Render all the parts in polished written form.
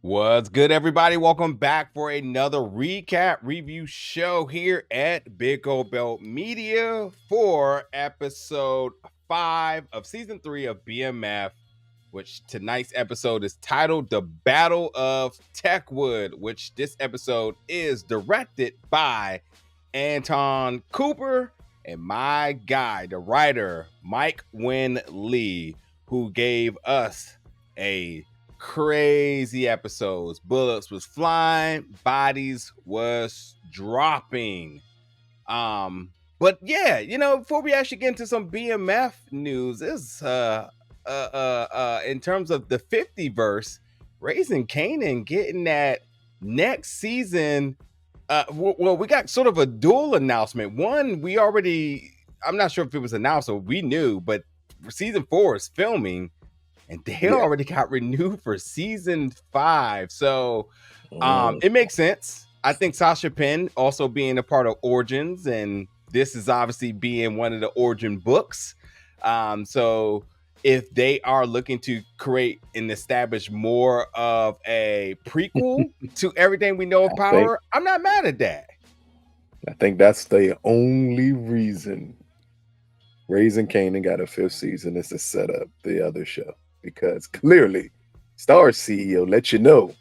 What's good, everybody? Welcome back for another recap review show here at Big Old Belt Media for episode 5 of season 3 of BMF, which tonight's episode is titled The Battle of Techwood, which this episode is directed by Anton Cooper and my guy, the writer, Mike Wynn Lee, who gave us a crazy episodes. Bullets was flying, bodies was dropping. But yeah, before we actually get into some BMF news, is in terms of the 50 verse, Raising Kanan getting that next season. Well, we got sort of a dual announcement. One, I'm not sure if it was announced or we knew, but season 4 is filming. And they already got renewed for season 5. So it makes sense. I think Sasha Penn also being a part of Origins, and this is obviously being one of the Origin books. So if they are looking to create and establish more of a prequel to everything we know of Power, I'm not mad at that. I think that's the only reason Raising Kanan got a 5th season is to set up the other show. Because clearly, STARZ CEO let you know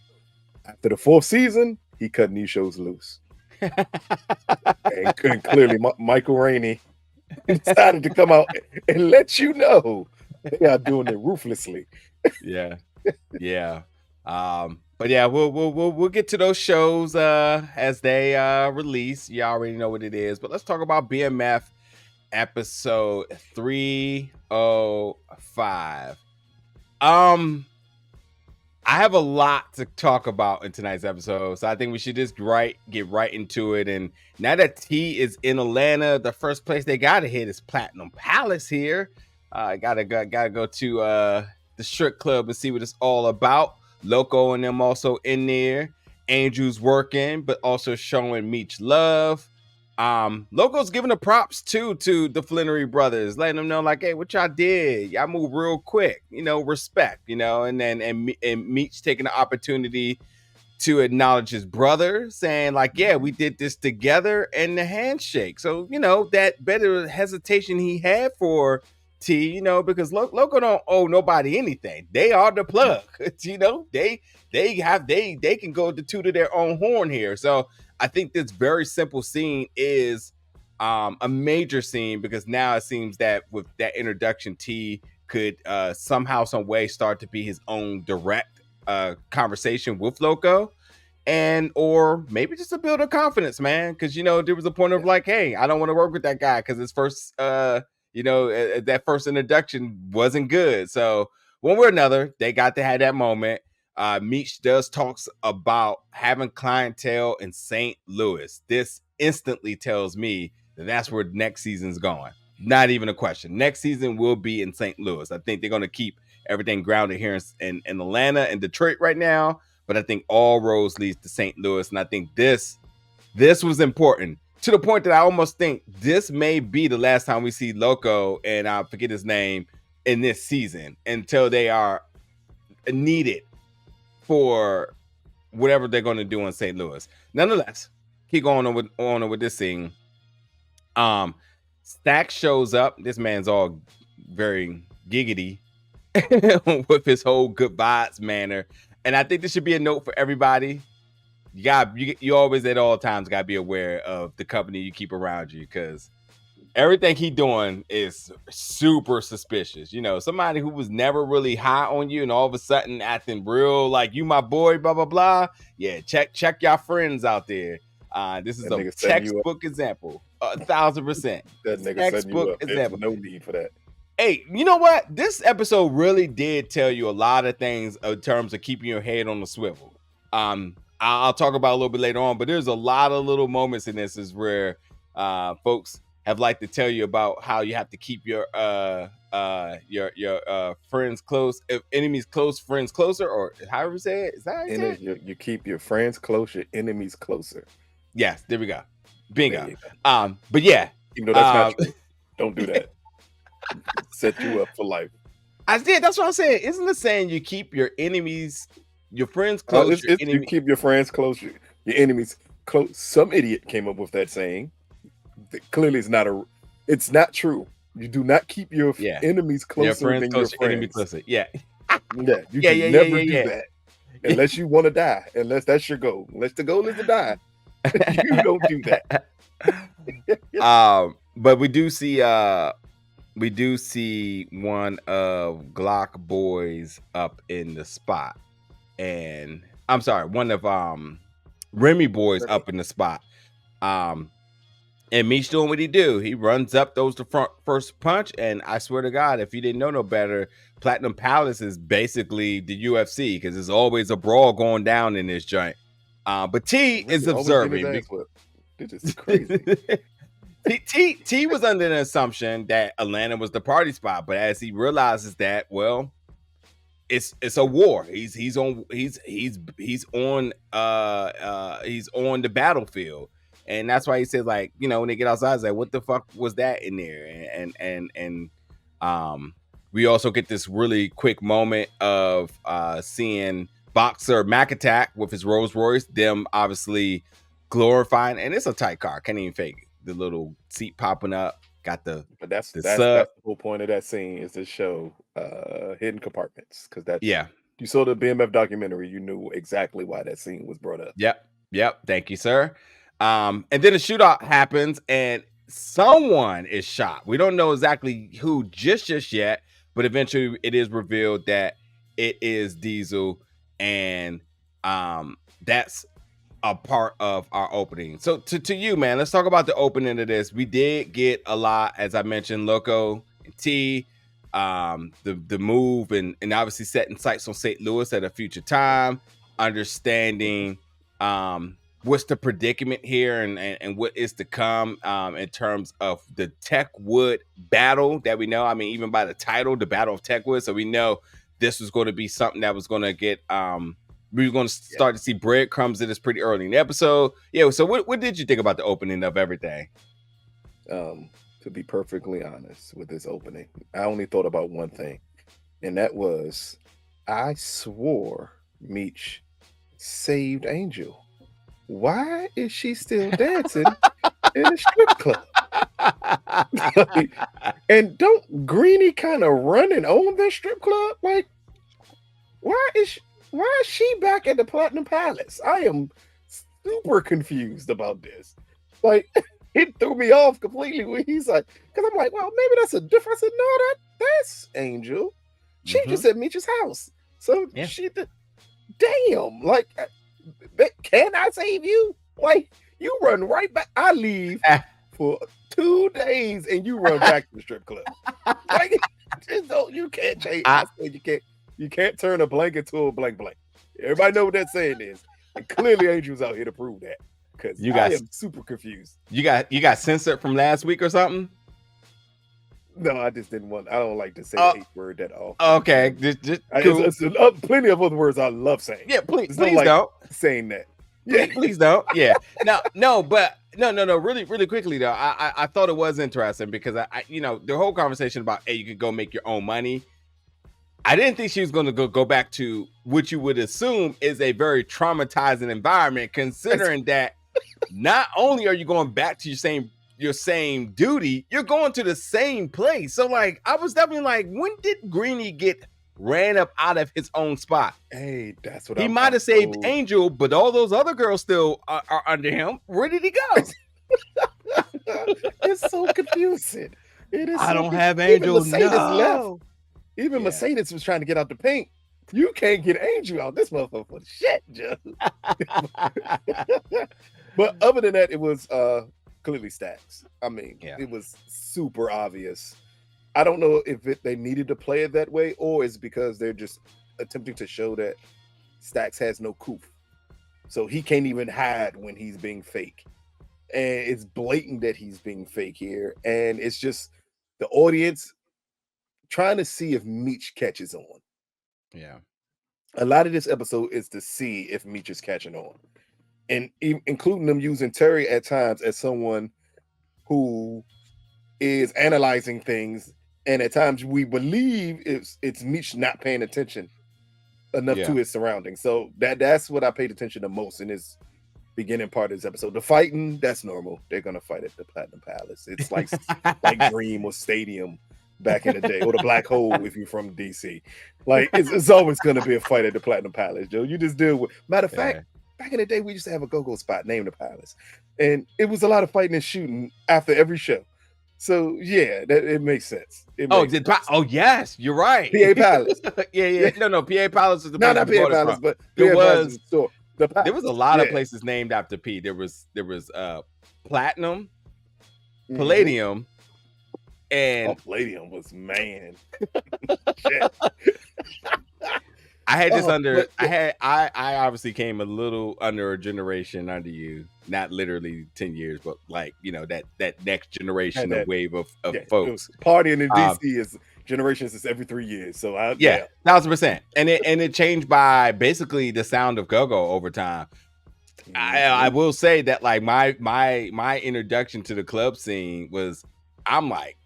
after the 4th season, he cutting these shows loose. and clearly, Michael Rainey decided to come out and let you know they are doing it ruthlessly. Yeah. But yeah, we'll get to those shows as they release. You already know what it is. But let's talk about BMF episode 305. I have a lot to talk about in tonight's episode, so I think we should just get right into it. And now that T is in Atlanta, the first place they gotta hit is Platinum Palace here. Gotta go to the strip club and see what it's all about. Loco and them also in there. Andrew's working, but also showing Meech love. Loco's giving the props to the Flenory brothers, letting them know like, hey, what y'all did, y'all move real quick, respect, and then and Meech taking the opportunity to acknowledge his brother, saying like, yeah, we did this together, and the handshake. So that better hesitation he had for T, because Loco don't owe nobody anything. They are the plug. They can go to toot of their own horn here. So I think this very simple scene is a major scene, because now it seems that with that introduction, T could somehow, some way start to be his own direct conversation with Loco, or maybe just to build a confidence, man. Because there was a point of like, hey, I don't want to work with that guy because his first that first introduction wasn't good. So one way or another, they got to have that moment. Meech does talks about having clientele in St. Louis. This instantly tells me that that's where next season's going. Not even a question. Next season will be in St. Louis. I think they're going to keep everything grounded here in Atlanta and Detroit right now, but I think all roads leads to St. Louis, and I think this was important to the point that I almost think this may be the last time we see Loco, and I forget his name, in this season until they are needed for whatever they're going to do in St. Louis. Nonetheless, keep going on with this scene. Stack shows up. This man's all very giggity with his whole good vibes manner, and I think this should be a note for everybody. You always at all times got to be aware of the company you keep around you, because everything he doing is super suspicious. Somebody who was never really high on you and all of a sudden acting real like you my boy, blah, blah, blah. Yeah, check y'all friends out there. This is a textbook example. 1,000%. That nigga textbook example. There's no need for that. Hey, you know what? This episode really did tell you a lot of things in terms of keeping your head on the swivel. I'll talk about a little bit later on, but there's a lot of little moments in this is where folks have liked to tell you about how you have to keep your friends close, enemies close, friends closer, or however you say it. Is that how you say it? You keep your friends close, your enemies closer. Yes, there we go. Bingo. But yeah, even though that's not true, don't do that. Set you up for life. I did. That's what I'm saying. Isn't it saying you keep your enemies your friends close, your You enemy. keep your friends close, your enemies close. Some idiot came up with that saying. Clearly, it's not true. You do not keep your Yeah, enemies your closer friends than your close, your enemy friends. closer. Yeah, Yeah, you yeah, do yeah, yeah, never yeah, do yeah. that unless you want to die. Unless that's your goal. Unless the goal is to die, you don't do that. But we do see one of Glock boys up in the spot, and I'm sorry, one of Remy boys Remy. up in the spot. And Meech doing what he do. He runs up, throws the first punch, and I swear to God, if you didn't know no better, Platinum Palace is basically the UFC because there's always a brawl going down in this joint. But T Remy is always getting his observing. ass whipped. This is crazy. T was under the assumption that Atlanta was the party spot, but as he realizes that, well, it's a war. He's on the battlefield. And that's why he said, like, you know, when they get outside, it's like, what the fuck was that in there? And we also get this really quick moment of seeing Boxer Mac Attack with his Rolls Royce, them obviously glorifying, and it's a tight car, can't even fake it. The little seat popping up, got the But that's sub. the whole point of that scene is to show hidden compartments, because that's you saw the BMF documentary, you knew exactly why that scene was brought up. Yep. Thank you, sir. And then a shootout happens, and someone is shot. We don't know exactly who just yet, but eventually it is revealed that it is Diesel, and that's a part of our opening. So to you, man, let's talk about the opening of this. We did get a lot, as I mentioned, Loco and T, the move, and obviously setting sights on St. Louis at a future time, understanding what's the predicament here and what is to come in terms of the Techwood battle that we know. I mean, even by the title, the Battle of Techwood, so we know this was going to be something that was going to get we were going to start to see breadcrumbs in this pretty early in the episode. Yeah, so what did you think about the opening of everything? To be perfectly honest with this opening, I only thought about one thing, and that was, I swore Meech saved Angel. Why is she still dancing in a strip club? And don't Greenie kind of run and own that strip club? Like, why is she back at the Platinum Palace? I am super confused about this. Like, it threw me off completely when he's like, because I'm like, well, maybe that's a difference. I said, no, that's Angel. She just at Meech's house. So she did. Damn, like, can I save you? Like, you run right back. I leave for 2 days and you run back to the strip club. Like, just don't, you can't change. I said you can't turn a blank into a blank blank. Everybody know what that saying is. And clearly Angel's out here to prove that. Because I am super confused. You got censored from last week or something? No, I just didn't want. I don't like to say the H word at all. Okay, just cool. It's plenty of other words I love saying. Yeah, please like don't saying that. Yeah, please don't. Yeah, no. Really, really quickly though, I thought it was interesting because I the whole conversation about, hey, you could go make your own money. I didn't think she was going to go back to what you would assume is a very traumatizing environment, considering that not only are you going back to your same duty, you're going to the same place. So, like, I was definitely like, when did Greenie get ran up out of his own spot? Hey, that's what he might have saved Angel, but all those other girls still are under him. Where did he go? It's so confusing. It is. I don't have Angel. Even Mercedes left. Even Mercedes was trying to get out the paint. You can't get Angel out. This motherfucker for shit, Joe. But other than that, it was clearly Stacks. I mean, it was super obvious. I don't know if they needed to play it that way, or it's because they're just attempting to show that Stacks has no coof. So he can't even hide when he's being fake. And it's blatant that he's being fake here. And it's just the audience trying to see if Meech catches on. Yeah. A lot of this episode is to see if Meech is catching on. And including them using Terry at times as someone who is analyzing things. And at times we believe it's Meech not paying attention enough to his surroundings. So that's what I paid attention to most in this beginning part of this episode. The fighting, that's normal. They're gonna fight at the Platinum Palace. It's like Dream or Stadium back in the day, or the Black Hole if you're from DC. Like it's always gonna be a fight at the Platinum Palace, Joe. You just deal with. Matter of fact, back in the day, we used to have a go-go spot named the Palace, and it was a lot of fighting and shooting after every show. So yeah, it makes sense. Yes, you're right. PA Palace. yeah. No, PA Palace is the not PA Palace, but there was there was a lot of places named after P. There was Platinum, Palladium, and Palladium was man. I had this I obviously came a little under a generation under you, not literally 10 years, but like, that next generation of wave of folks. Partying in DC is generations is every 3 years. So 1,000%. And it changed by basically the sound of go-go over time. I will say that like my introduction to the club scene was I'm like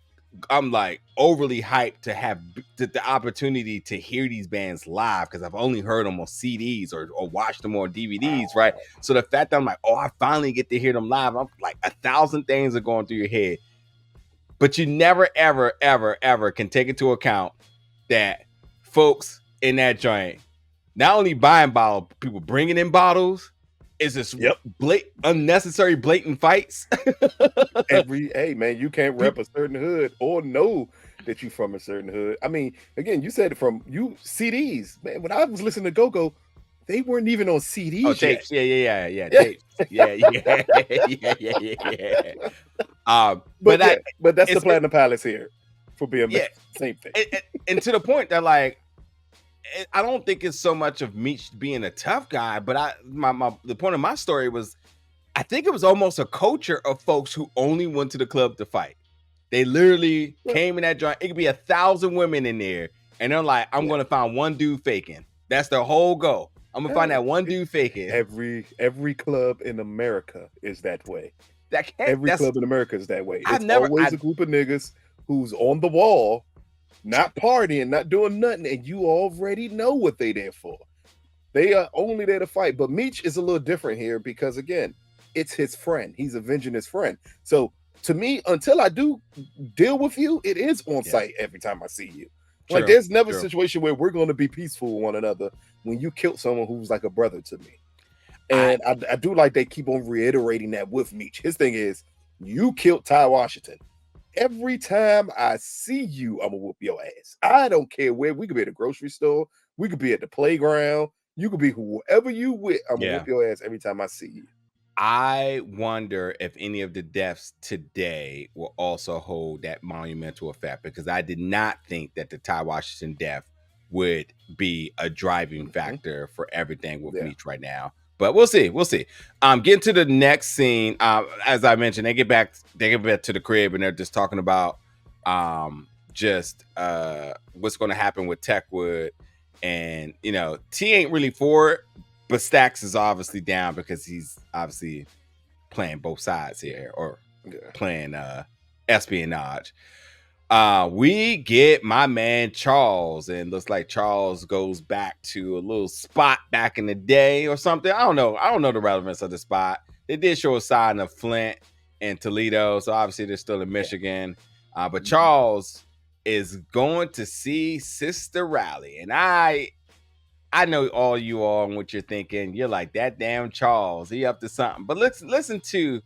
overly hyped to have the opportunity to hear these bands live, because I've only heard them on CDs or watched them on DVDs, right? So the fact that I'm like, I finally get to hear them live, I'm like 1,000 things are going through your head, but you never, ever, ever, ever can take into account that folks in that joint not only buying bottles, people bringing in bottles. Is this unnecessary blatant fights? Hey man, you can't rep a certain hood or know that you from a certain hood. I mean, again, you said it from you CDs, man. When I was listening to Go-Go, they weren't even on CDs. Oh, tapes. Tapes. Yeah. But that's the Platinum Palace here for BMF. Yeah. Same thing. And to the point that like, I don't think it's so much of Meech being a tough guy, but the point of my story was, I think it was almost a culture of folks who only went to the club to fight. They literally came in that joint. It could be 1,000 women in there, and they're like, I'm going to find one dude faking. That's their whole goal. I'm going to find that one dude faking. Every club in America is that way. Every club in America is that way. It's always a group of niggas who's on the wall, not partying, not doing nothing, and you already know what they there for. They are only there to fight. But Meech is a little different here because, again, it's his friend. He's avenging his friend. So to me, until I do deal with you, it is on site every time I see you. Like there's never a situation where we're going to be peaceful with one another when you killed someone who's like a brother to me. And I do like they keep on reiterating that with Meech. His thing is, you killed Ty Washington. Every time I see you, I'm gonna whoop your ass. I don't care where. We could be at the grocery store. We could be at the playground. You could be whoever you with. I'm gonna whoop your ass every time I see you. I wonder if any of the deaths today will also hold that monumental effect, because I did not think that the Ty Washington death would be a driving factor for everything with Meech right now. But we'll see. Getting to the next scene. As I mentioned, they get back to the crib and they're just talking about what's going to happen with Techwood. And T ain't really for it, but Stax is obviously down because he's obviously playing both sides here, or playing espionage. We get my man Charles, and looks like Charles goes back to a little spot back in the day or something. I don't know the relevance of the spot. They did show a sign of Flint and Toledo, so obviously they're still in Michigan. But Charles is going to see Sister Rally, and I know all you all and what you're thinking. You're like, that damn Charles, he up to something. But listen to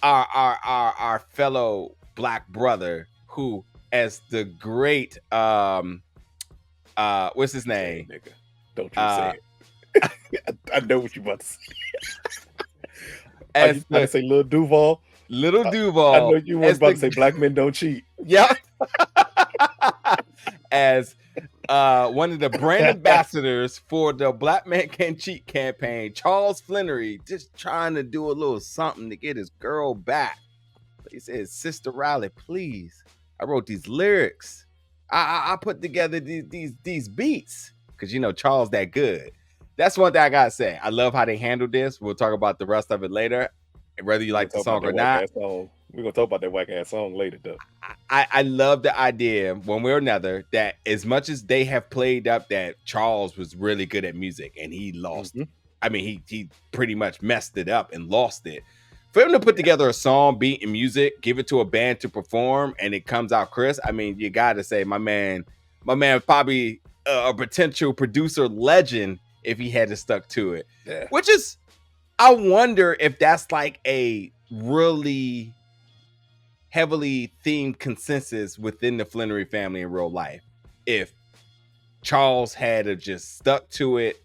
our fellow black brother, who, as the great what's his name? Nigga, don't you say it. I know what you about to say. As I say Lil Duval. Little Duval. I know you were about to say black men don't cheat. Yeah. As one of the brand ambassadors for the Black Man Can't Cheat campaign, Charles Flenory, just trying to do a little something to get his girl back. He says, Sister Riley, please. I wrote these lyrics. I put together these beats because Charles that good. That's one thing I gotta say. I love how they handled this. We'll talk about the rest of it later, whether you like the song or not. We're gonna talk about that whack ass song later, though. I love the idea, one way or another, that as much as they have played up that Charles was really good at music and he lost, I mean, he pretty much messed it up and lost it. For him to put together a song, beat, and music, give it to a band to perform, and it comes out crisp, I mean, you got to say, my man probably a potential producer legend if he had stuck to it. Yeah. Which is, I wonder if that's like a really heavily themed consensus within the Flenory family in real life. If Charles had just stuck to it,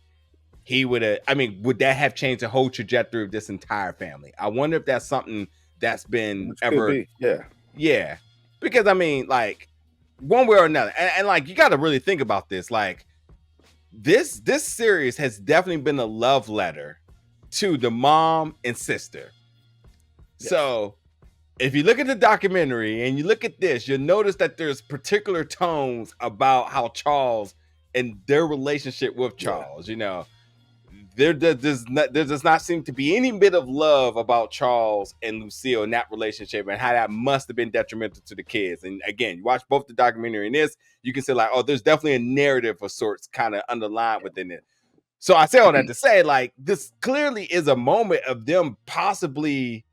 he would have, I mean, would that have changed the whole trajectory of this entire family? I wonder if that's something that's been Which ever. could be. Yeah. Because I mean, like, one way or another, and like, you got to really think about this. Like, this series has definitely been a love letter to the mom and sister. Yes. So if you look at the documentary and you look at this, you'll notice that there's particular tones about how Charles and their relationship with Charles, you know, there does not seem to be any bit of love about Charles and Lucille in that relationship, and how that must have been detrimental to the kids. And again, you watch both the documentary and this, you can say like, oh, there's definitely a narrative of sorts kind of underlined within it. So I say all that to say, like, this clearly is a moment of them possibly,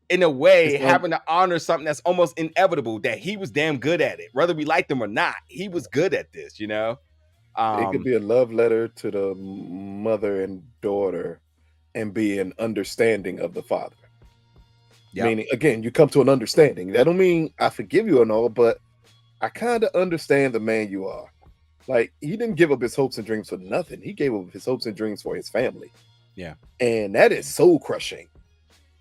in a way, having to honor something that's almost inevitable, that he was damn good at it. Whether we liked him or not, he was good at this, you know? It could be a love letter to the mother and daughter and be an understanding of the father. Yep. Meaning, again, you come to an understanding. That don't mean I forgive you and all, but I kind of understand the man you are. Like, he didn't give up his hopes and dreams for nothing. He gave up his hopes and dreams for his family. Yeah. And that is soul crushing.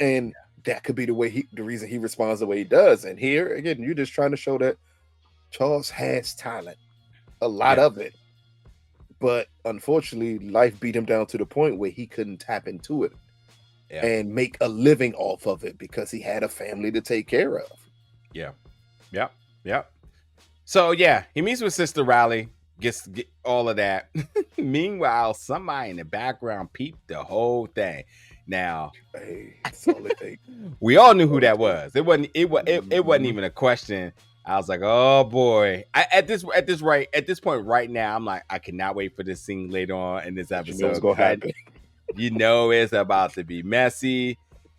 And that could be the reason he responds the way he does. And here, again, you're just trying to show that Charles has talent, a lot of it. But unfortunately, life beat him down to the point where he couldn't tap into it and make a living off of it because he had a family to take care of. Yeah. So, yeah, he meets with Sister Riley, gets all of that. Meanwhile, somebody in the background peeped the whole thing. Now, that's all it takes. We all knew who that was. It wasn't even a question. I was like, oh boy. At this point right now, I'm like, I cannot wait for this scene later on in this episode. You know what's gonna happen. You know it's about to be messy,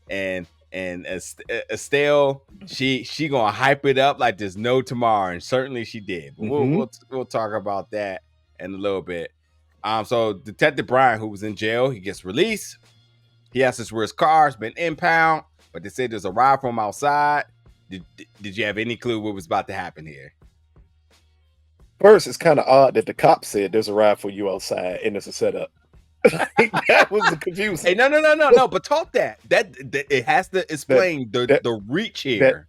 and Estelle, she gonna hype it up like there's no tomorrow, and certainly she did. But we'll talk about that in a little bit. So Detective Brian, who was in jail, he gets released. He asks us where his car's been impound, but they say there's a ride from outside. Did you have any clue what was about to happen here? First, it's kind of odd that the cop said there's a ride for you outside and it's a setup. That was confusing. Hey, no. But talk that it has to explain the reach here.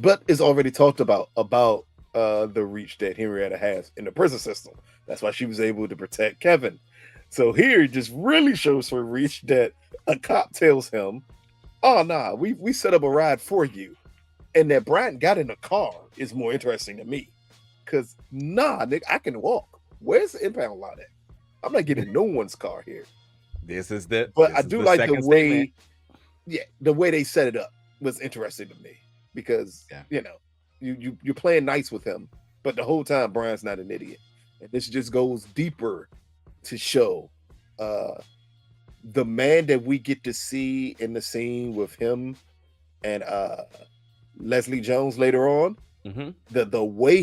But it's already talked about the reach that Henrietta has in the prison system. That's why she was able to protect Kevin. So here it just really shows her reach that a cop tells him, oh, nah, we set up a ride for you. And that Brian got in a car is more interesting to me. Because, nah, nigga, I can walk. Where's the impound lot at? I'm not getting no one's car here. But I do like the way, the way they set it up was interesting to me. Because, you know, you're playing nice with him. But the whole time, Brian's not an idiot. And this just goes deeper to show the man that we get to see in the scene with him and Leslie Jones later on. The way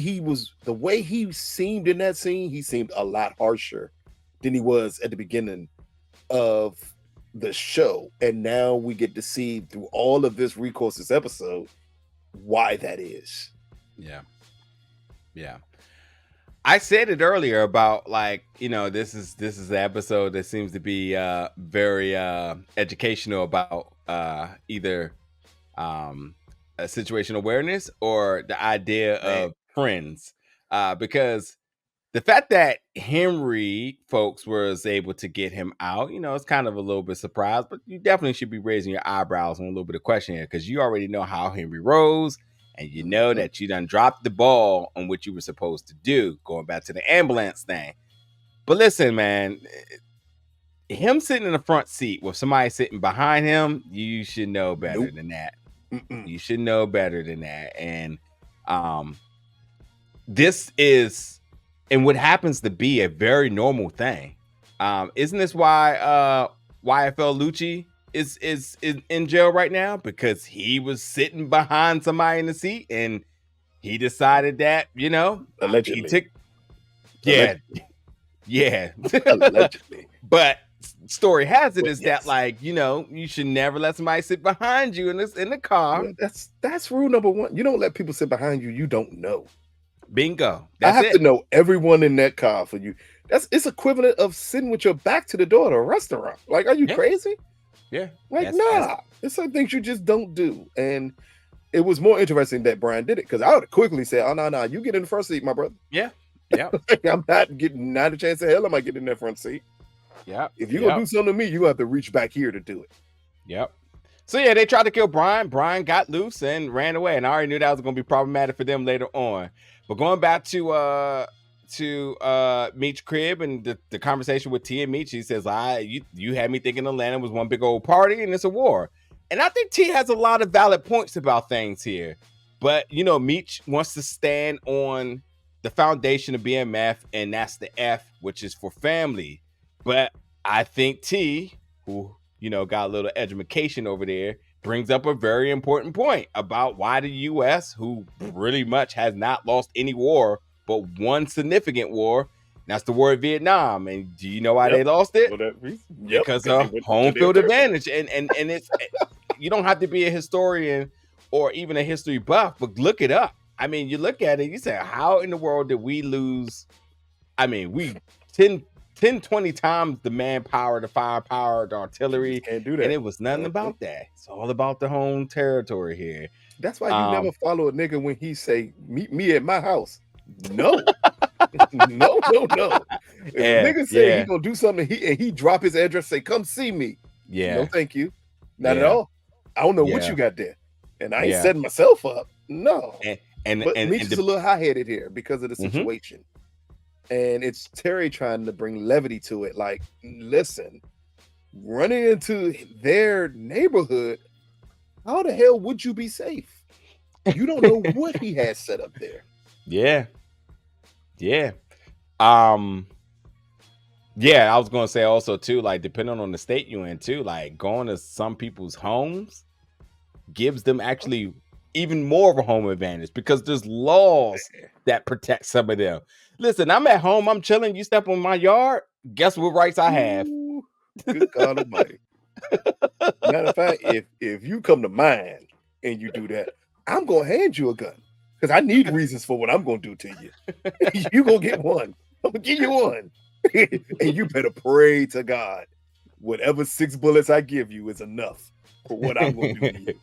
he seemed in that scene, he seemed a lot harsher than he was at the beginning of the show. And now we get to see through all of this recourse this episode why that is. Yeah. I said it earlier about, like, you know, this is the episode that seems to be very educational about either a situational awareness or the idea of friends, because the fact that Henry folks was able to get him out, you know, it's kind of a little bit surprised, but you definitely should be raising your eyebrows on a little bit of question here, because you already know how Henry rose. And you know that you done dropped the ball on what you were supposed to do, going back to the ambulance thing. But listen, man, him sitting in the front seat with somebody sitting behind him, you should know better than that. You should know better than that. And this is, and what happens to be a very normal thing. Isn't this why YFL Lucci is in jail right now? Because he was sitting behind somebody in the seat and he decided that, Allegedly. he took, yeah. Allegedly. But story has it that, like, you should never let somebody sit behind you in the car. Well, that's rule number one. You don't let people sit behind you. You don't know. Bingo. I have to know everyone in that car for you. It's equivalent of sitting with your back to the door at a restaurant. Like, are you crazy? Yeah. Like, nah. There's some things you just don't do. And it was more interesting that Brian did it, because I would quickly say, oh, no, you get in the front seat, my brother. Yeah. I'm not a chance in hell am I getting in that front seat. Yeah. If you're going to do something to me, you have to reach back here to do it. Yep. So, yeah, they tried to kill Brian. Brian got loose and ran away. And I already knew that was going to be problematic for them later on. But going back to Meech's crib and the conversation with T and Meech, he says, you had me thinking Atlanta was one big old party and it's a war. And I think T has a lot of valid points about things here. But, Meech wants to stand on the foundation of BMF, and that's the F, which is for family. But I think T, who, got a little education over there, brings up a very important point about why the U.S., who really much has not lost any war, but one significant war, that's the war of Vietnam. And do you know why they lost it? Because of home field advantage. And it's, you don't have to be a historian or even a history buff, but look it up. I mean, you look at it, you say, how in the world did we lose? I mean, we 10, 20 times the manpower, the firepower, the artillery. Can't do that. And it was nothing about that. It's all about the home territory here. That's why you never follow a nigga when he say, meet me at my house. No. no. If a nigga say he gonna do something and he drop his address, say, come see me. Yeah. No, thank you. Not at all. I don't know what you got there. And I ain't setting myself up. No. But Meech is a little high-headed here because of the situation. And it's Terry trying to bring levity to it. Like, listen, running into their neighborhood, how the hell would you be safe? You don't know what he has set up there. Yeah. I was gonna say also too, like, depending on the state you're in too, like going to some people's homes gives them actually even more of a home advantage because there's laws that protect some of them. Listen, I'm at home, I'm chilling, you step on my yard, guess what rights I have? Ooh, good God Almighty. Matter of fact, if you come to mine and you do that, I'm gonna hand you a gun because I need reasons for what I'm gonna do to you. You gonna get one. I'm gonna give you one. And you better pray to God. Whatever 6 bullets I give you is enough for what I'm gonna do to you.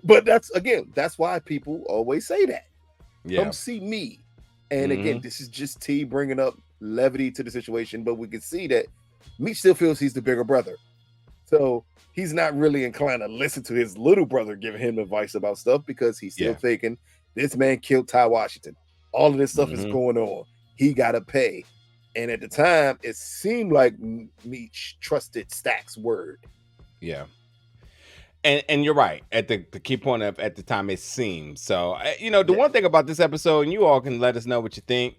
But that's why people always say that. Come see me. And again, this is just T bringing up levity to the situation, but we can see that Meech still feels he's the bigger brother. So he's not really inclined to listen to his little brother giving him advice about stuff because he's still thinking this man killed Ty Washington. All of this stuff is going on. He got to pay. And at the time, it seemed like Meech trusted Stack's word. Yeah. And you're right. At the key point of at the time, it seemed. So, the one thing about this episode, and you all can let us know what you think.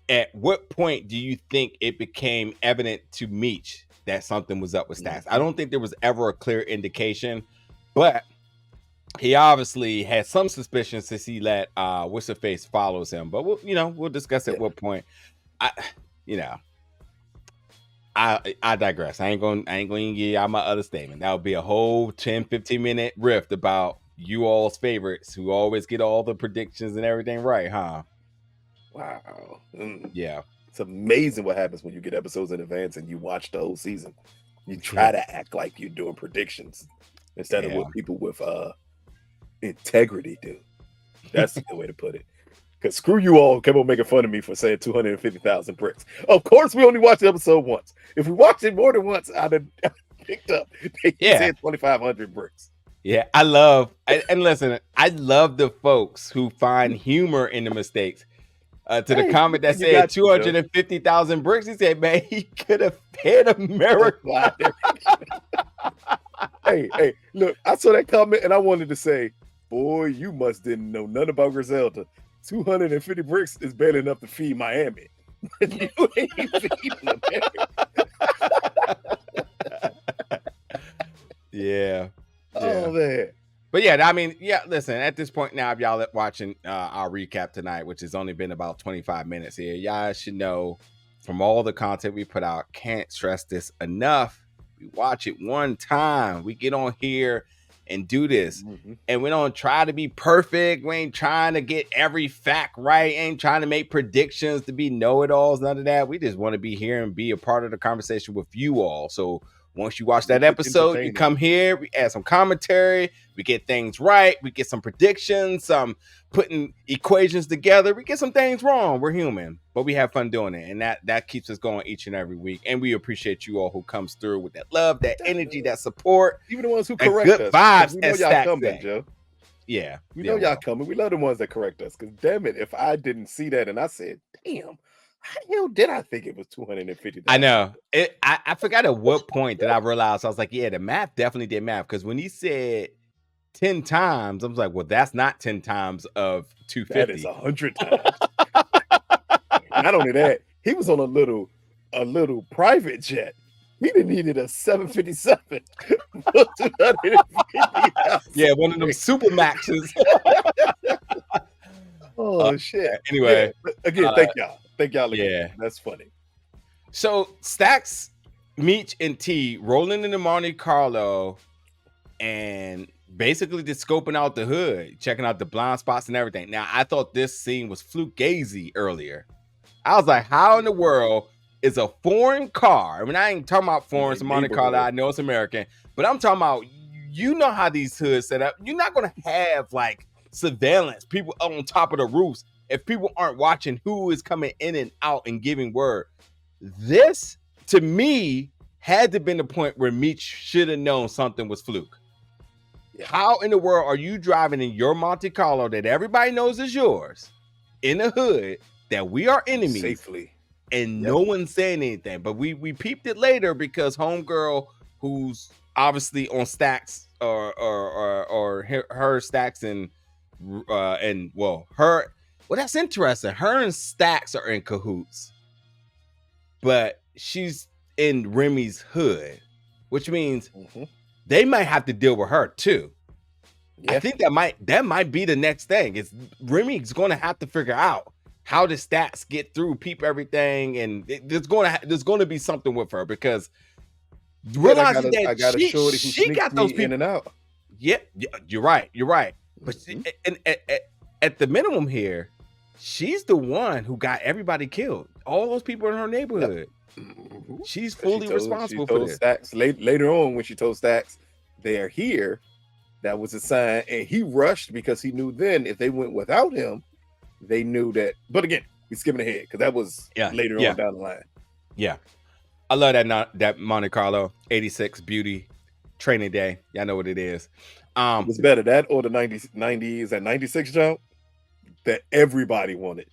At what point do you think it became evident to Meech that something was up with Stacks? I don't think there was ever a clear indication, but he obviously had some suspicions since he let what's her face follows him. But we'll discuss at what point. I digress. I ain't gonna give y'all my other statement. That would be a whole 10-15 minute rift about you all's favorites who always get all the predictions and everything right, huh? Wow. Yeah. It's amazing what happens when you get episodes in advance and you watch the whole season. You try to act like you're doing predictions instead of what people with integrity do. That's the way to put it. Because screw you all kept on making fun of me for saying 250,000 bricks. Of course, we only watched the episode once. If we watched it more than once, I'd have picked up. They said 2,500 bricks. Yeah, I love the folks who find humor in the mistakes. To the comment that said 250,000 bricks, he said, man, he could have paid America. Hey, look, I saw that comment and I wanted to say, Boy, you must didn't know nothing about Griselda. 250 bricks is barely enough to feed Miami. You ain't feeding America. Yeah. Oh man. But yeah, I mean, yeah, listen, at this point now, if y'all watching our recap tonight, which has only been about 25 minutes here, y'all should know from all the content we put out, can't stress this enough. We watch it one time. We get on here and do this. Mm-hmm. And we don't try to be perfect. We ain't trying to get every fact right. Ain't trying to make predictions to be know-it-alls, none of that. We just want to be here and be a part of the conversation with you all. So once you watch that episode, you come here, we add some commentary, we get things right, we get some predictions, some putting equations together, we get some things wrong. We're human, but we have fun doing it, and that keeps us going each and every week. And we appreciate you all who comes through with that love, that energy, that support, even the ones who correct good us. Vibes. We know y'all coming, Joe. Yeah, we know y'all coming. We love the ones that correct us. Because damn it, if I didn't see that and I said, "Damn, how the hell did I think it was 250?" I know it. I forgot at what point that I realized. I was like, yeah, the math definitely did math, because when he said 10 times, I was like, well, that's not 10 times of 250. That is 100 times. Not only that, he was on a little private jet. He didn't need a 757. Yeah, one of them super maxes. Oh shit. Anyway, yeah. Again, thank y'all. Thank y'all again. Yeah, that's funny. So Stacks, Meech, and T rolling into Monte Carlo and basically just scoping out the hood, checking out the blind spots and everything. Now, I thought this scene was fluke-gazy earlier. I was like, how in the world is a foreign car? I mean, I ain't talking about foreign to Monte Carlo. I know it's American, but I'm talking about, you know how these hoods set up. You're not going to have like surveillance, people on top of the roofs, if people aren't watching who is coming in and out and giving word. This, to me, had to have been the point where Meech should have known something was fluke. Yeah. How in the world are you driving in your Monte Carlo that everybody knows is yours, in the hood, that we are enemies, safely, and no one's saying anything? But we peeped it later because homegirl, who's obviously on Stacks or her Stacks and her, well, that's interesting. Her and Stacks are in cahoots, but she's in Remy's hood, which means they might have to deal with her too. Yeah. I think that might be the next thing. Is Remy's going to have to figure out how the Stacks get through, peep everything, and there's going to be something with her, because realizing that she got those people in and out. Yeah, you're right. But at the minimum here, she's the one who got everybody killed. All those people in her neighborhood. Yep. She's fully responsible for this. Stacks, later on, when she told Stacks they're here, that was a sign, and he rushed because he knew then if they went without him, they knew that. But again, he's skipping ahead because that was later on down the line. Yeah, I love that Monte Carlo 86 beauty training day. Y'all know what it is. It's better that or the 90s and 96 jump that everybody wanted.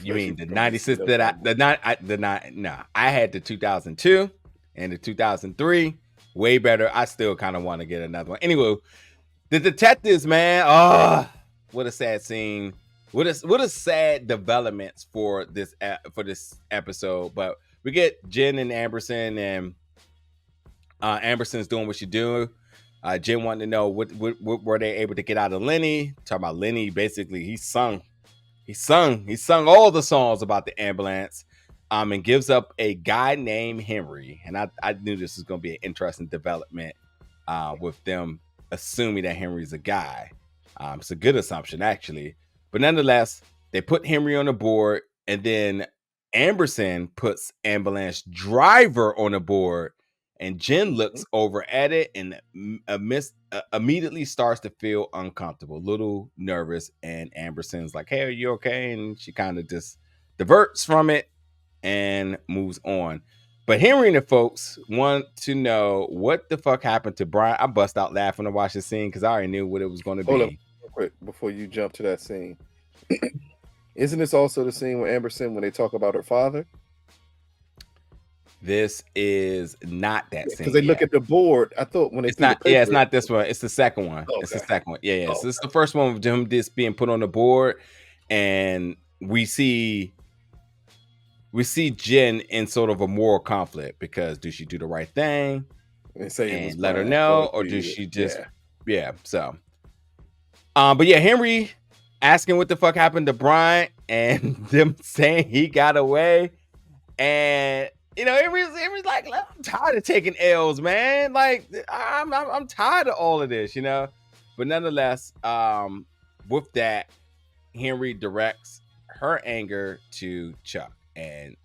You mean the 96 that I had the 2002 and the 2003, way better. I still kind of want to get another one. Anyway, the detectives, man. Oh, what a sad scene. What a sad developments for this episode. But we get Jen and Amberson, and Amberson's doing what she do. Jen wanted to know what were they able to get out of Lenny. Talking about Lenny, basically he sung all the songs about the ambulance, and gives up a guy named Henry. And I knew this was going to be an interesting development with them assuming that Henry's a guy. It's a good assumption, actually. But nonetheless, they put Henry on the board, and then Amberson puts ambulance driver on the board, and Jen looks over at it and immediately starts to feel uncomfortable, a little nervous. And Amberson's like, hey, are you okay? And she kind of just diverts from it and moves on. But Henry and the folks want to know what the fuck happened to Brian. I bust out laughing to watch the scene because I already knew what it was going to be. Hold up, real quick, before you jump to that scene. Isn't this also the scene with Amberson when they talk about her father? This is not that Because scene. they look at the board. I thought when they It's threw not. the Yeah, paper, it's not this one. It's the second one. Okay. It's the second one. Yeah. So Okay. this is the first one with him just being put on the board, and we see Jen in sort of a moral conflict because do she do the right thing and say it was and let her Brian, know, or does she just So, but yeah, Henry asking what the fuck happened to Brian and them saying he got away, and Henry's like, I'm tired of taking L's, man. Like I'm tired of all of this, But nonetheless, with that, Henry directs her anger to Chuck, and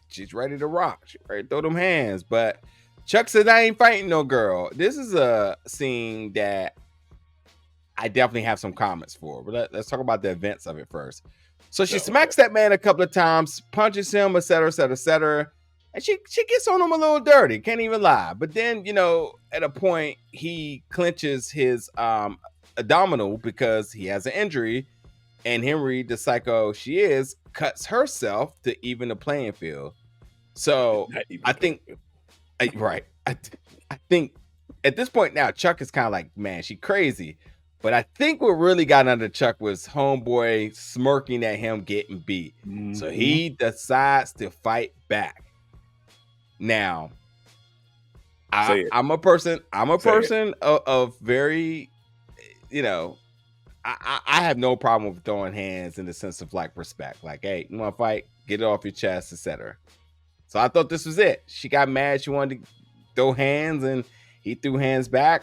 she's ready to rock. She's ready to throw them hands. But Chuck says, I ain't fighting no girl. This is a scene that I definitely have some comments for. But let's talk about the events of it first. So she smacks that man a couple of times, punches him, etc., etc., etc. And she gets on him a little dirty. Can't even lie. But then, at a point, he clenches his abdominal because he has an injury. And Henry, the psycho she is, cuts herself to even the playing field. So I think, right. I think at this point now, Chuck is kind of like, man, she crazy. But I think what really got under Chuck was homeboy smirking at him getting beat. Mm-hmm. So he decides to fight back. Now, I'm a person of very, I have no problem with throwing hands in the sense of like respect. Like, hey, you want to fight? Get it off your chest, etc. So I thought this was it. She got mad. She wanted to throw hands, and he threw hands back.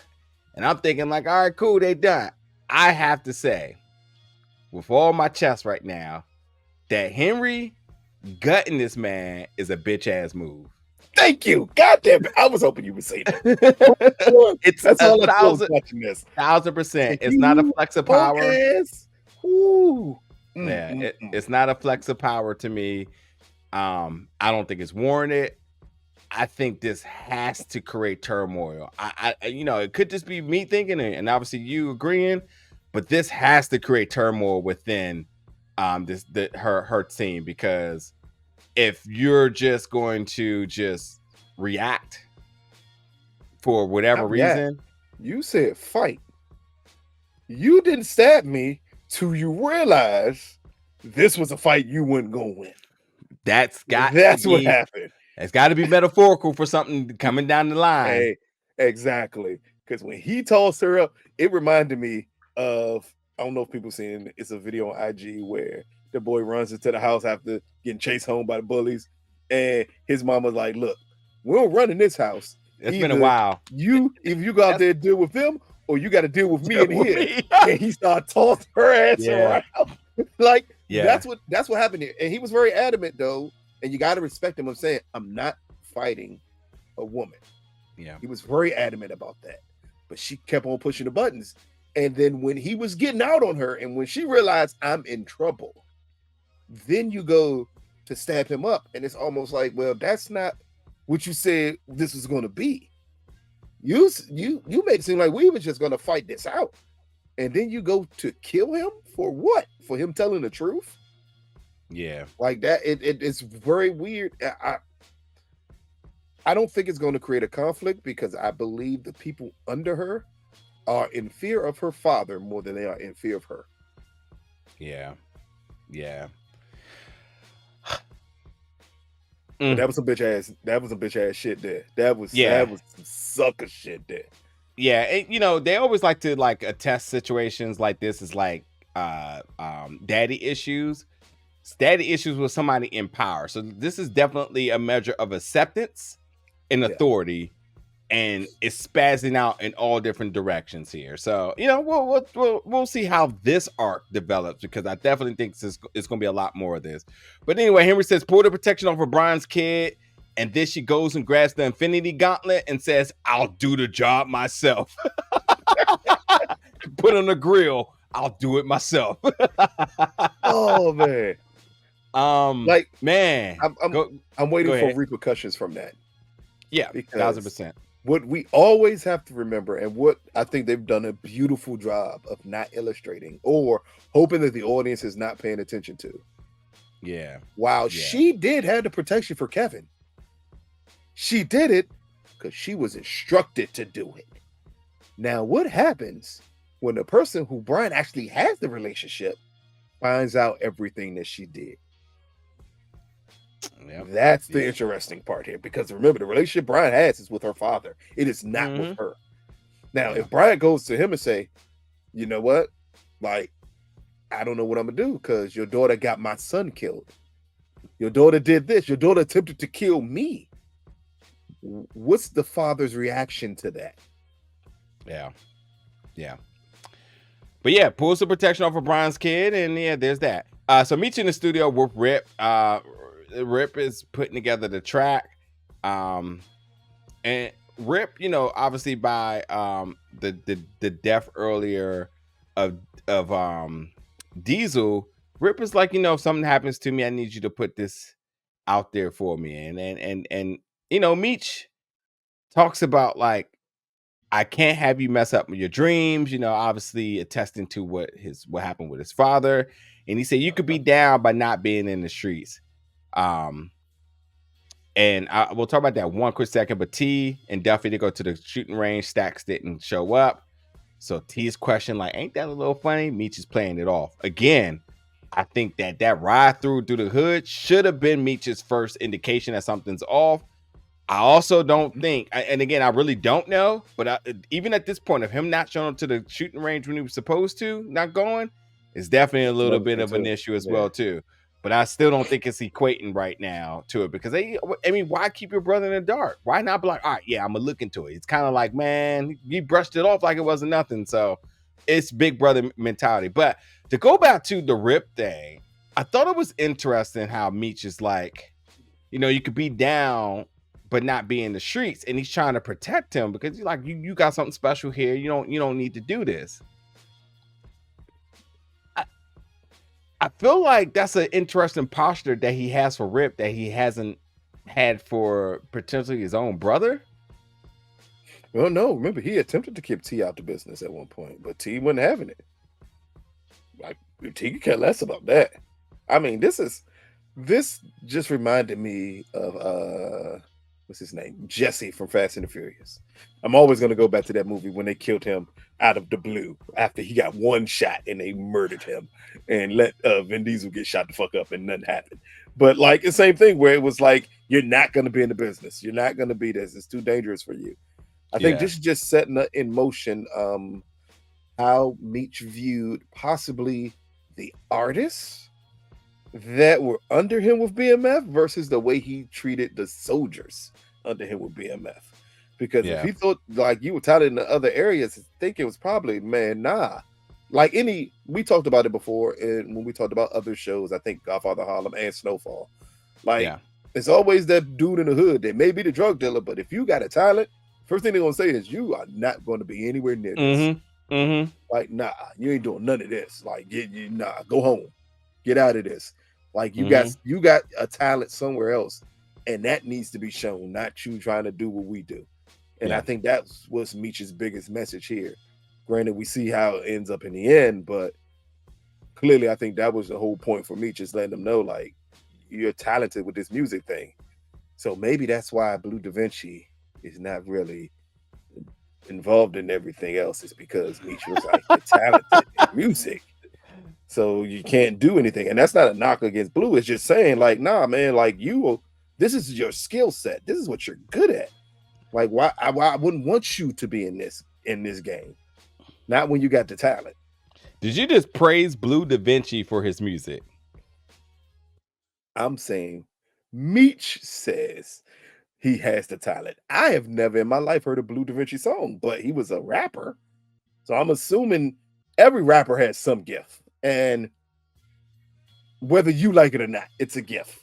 And I'm thinking like, all right, cool, they done. I have to say, with all my chest right now, that Henry gutting this man is a bitch ass move. Thank you. God damn it. I was hoping you would say that. It's that's all 1,000%. It's not a flex of power. It's not a flex of power to me. I don't think it's warranted. I think this has to create turmoil. I it could just be me thinking it, and obviously you agreeing, but this has to create turmoil within her team, because if you're just going to just react for whatever reason, you said fight. You didn't stab me till you realize this was a fight you weren't gonna win. That's what happened. It's got to be metaphorical for something coming down the line. Hey, exactly. Because when he tossed her up, it reminded me of, I don't know if people seen it, it's a video on IG where the boy runs into the house after getting chased home by the bullies, and his mama's like, look, we don't run in this house. It's been a while. If you go out there and deal with them, or you got to deal with me in here. And he started tossing her ass around. Like, that's what happened here. And he was very adamant, though, and you got to respect him of saying, I'm not fighting a woman. Yeah. He was very adamant about that. But she kept on pushing the buttons. And then when he was getting out on her, and when she realized I'm in trouble, then you go to stab him up. And it's almost like, well, that's not what you said this was going to be. You made it seem like we were just going to fight this out. And then you go to kill him for what? For him telling the truth? Yeah. Like that. It's very weird. I don't think it's going to create a conflict, because I believe the people under her are in fear of her father more than they are in fear of her. Yeah. But that was some bitch ass shit there. That was some sucker shit there. Yeah, and they always like to attest situations like this as like daddy issues. It's daddy issues with somebody in power. So this is definitely a measure of acceptance and authority, and it's spazzing out in all different directions here. So we'll see how this arc develops, because I definitely think it's going to be a lot more of this. But anyway, Henry says, pull the protection off of Brian's kid, and then she goes and grabs the Infinity Gauntlet and says, I'll do the job myself. Put on the grill, I'll do it myself. Oh man. I'm waiting for repercussions from that. Yeah, 1,000%. What we always have to remember, and what I think they've done a beautiful job of not illustrating, or hoping that the audience is not paying attention to. Yeah. While she did have the protection for Kevin, She did it because she was instructed to do it. Now, what happens when the person who Brian actually has the relationship finds out everything that she did? Yep. That's the interesting part here, because remember, the relationship Brian has is with her father. It is not with her. Now, if Brian goes to him and say, you know what, like, I don't know what I'm gonna do because your daughter got my son killed. Your daughter did this. Your daughter attempted to kill me. What's the father's reaction to that? Yeah. But yeah, pulls the protection off of Brian's kid, and yeah, there's that. So Meech in the studio with Rip. Rip is putting together the track. And Rip, obviously by the death earlier of Diesel, Rip is like, if something happens to me, I need you to put this out there for me. And Meech talks about like, I can't have you mess up your dreams, obviously attesting to what happened with his father. And he said you could be down by not being in the streets. And we'll talk about that one quick second. But T and Duffy, they go to the shooting range. Stacks didn't show up. So T's question, like, ain't that a little funny? Meech is playing it off. Again, I think that ride through the hood should have been Meech's first indication that something's off. I also don't think, and again, I really don't know, but even at this point of him not showing up to the shooting range when he was supposed to, not going, is definitely a little bit of an issue as well, too. But I still don't think it's equating right now to it because why keep your brother in the dark? Why not be like, all right, yeah, I'm gonna look into it. It's kind of like, man, he brushed it off like it wasn't nothing. So it's big brother mentality. But to go back to the Rip thing, I thought it was interesting how Meech is like, you could be down but not be in the streets, and he's trying to protect him because he's like, you got something special here. You don't need to do this. I feel like that's an interesting posture that he has for Rip that he hasn't had for potentially his own brother. Well, no, remember he attempted to keep T out the business at one point, but T wasn't having it. Like, T could care less about that. I mean, this just reminded me of what's his name? Jesse from Fast and the Furious. I'm always going to go back to that movie when they killed him out of the blue after he got one shot and they murdered him and let Vin Diesel get shot the fuck up and nothing happened. But like the same thing where it was like, you're not going to be in the business. You're not going to be this. It's too dangerous for you. I think this is just setting in motion how Meech viewed possibly the artists that were under him with BMF versus the way he treated the soldiers under him with BMF. Because if he thought like you were talented in the other areas, I think it was probably, man, nah. Like we talked about it before, and when we talked about other shows, I think Godfather Harlem and Snowfall. Like, it's always that dude in the hood that may be the drug dealer, but if you got a talent, first thing they're gonna say is you are not going to be anywhere near this. Like, nah, you ain't doing none of this. Like, nah, go home, get out of this. Like, you got a talent somewhere else, and that needs to be shown, not you trying to do what we do. And I think that's what's Meech's biggest message here. Granted, we see how it ends up in the end, but clearly I think that was the whole point for Meech, is letting them know, like, you're talented with this music thing. So maybe that's why Blue Da Vinci is not really involved in everything else, is because Meech was like, you're talented in music, so you can't do anything. And that's not a knock against Blue. It's just saying, like, nah, man, like, this is your skill set. This is what you're good at. Like, why I wouldn't want you to be in this game. Not when you got the talent. Did you just praise Blue Da Vinci for his music? I'm saying Meech says he has the talent. I have never in my life heard a Blue Da Vinci song, but he was a rapper. So I'm assuming every rapper has some gift. And whether you like it or not, it's a gift.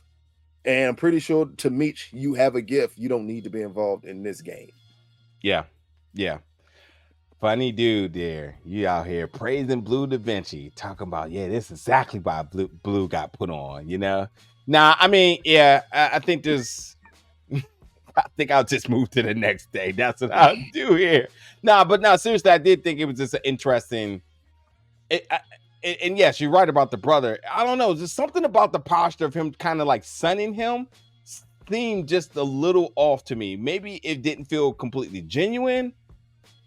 And I'm pretty sure to Meech, you have a gift. You don't need to be involved in this game. Yeah. Funny dude there. You out here praising Blue Da Vinci, talking about, this is exactly why Blue got put on, Nah, I mean, I think I think I'll just move to the next day. That's what I'll do here. Nah, but no, seriously, I did think it was just an interesting. And yes, you're right about the brother. I don't know, just something about the posture of him kind of like sunning him seemed just a little off to me. Maybe it didn't feel completely genuine.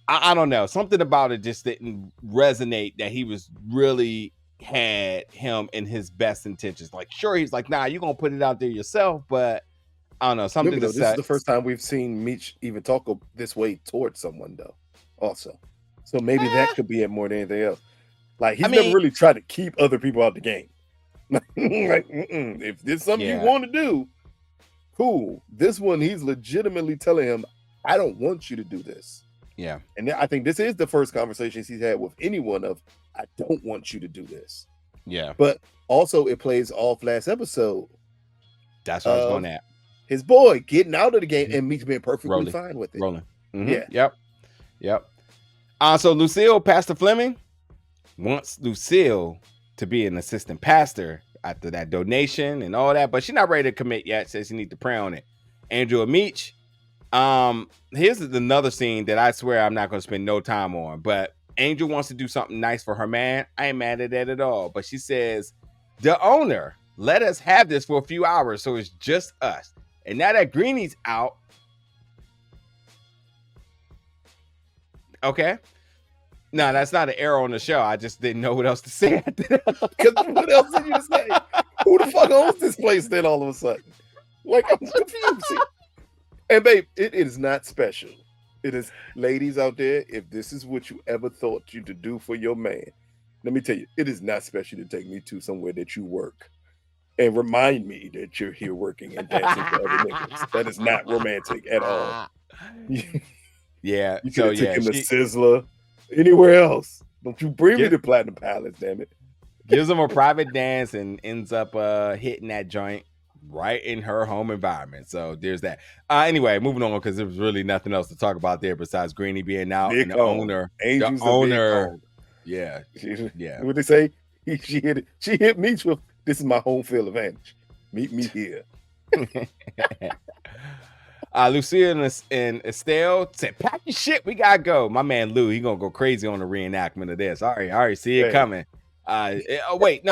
I don't know. Something about it just didn't resonate that he was really had him in his best intentions. Like, sure, he's like, nah, you're going to put it out there yourself, but I don't know. Something Remember, to though, this say. is the first time we've seen Meech even talk this way towards someone, though, also. So maybe that could be it more than anything else. Like, he's never really tried to keep other people out the game. Like, if this is something you want to do, cool. This one, he's legitimately telling him, I don't want you to do this. Yeah. And I think this is the first conversations he's had with anyone of, I don't want you to do this. Yeah. But also it plays off last episode. That's what I was going at. His boy getting out of the game and Meech being perfectly fine with it. Rolling. Mm-hmm. Yeah. Yep. So Lucille, Pastor Fleming, wants Lucille to be an assistant pastor after that donation and all that, but she's not ready to commit yet. Says she need to pray on it. Andrew and Meech. Here's another scene that I swear I'm not going to spend no time on, but Angel wants to do something nice for her man. I ain't mad at that at all, but she says, the owner let us have this for a few hours, so it's just us. And now that Greenie's out, okay. No, that's not an error on the show. I just didn't know what else to say. Because what else did you say? Who the fuck owns this place then all of a sudden? Like, I'm confused. And babe, it is not special. It is, ladies out there, if this is what you ever thought you to do for your man, let me tell you, it is not special to take me to somewhere that you work and remind me that you're here working and dancing for other niggas. That is not romantic at all. Yeah. You could take him to Sizzler, anywhere else. Don't you bring me to Platinum Palace, damn it. Gives him a private dance and ends up hitting that joint right in her home environment. So there's that. Anyway, moving on, because there was really nothing else to talk about there besides Greenie being out and the owner. Angel's the owner. Big Yeah. What they say? She hit Meech with, this is my home field advantage. Meet me here. Lucille and Estelle said, pack your shit, we gotta go. My man Lou, he gonna go crazy on the reenactment of this. All right, see it coming. Wait,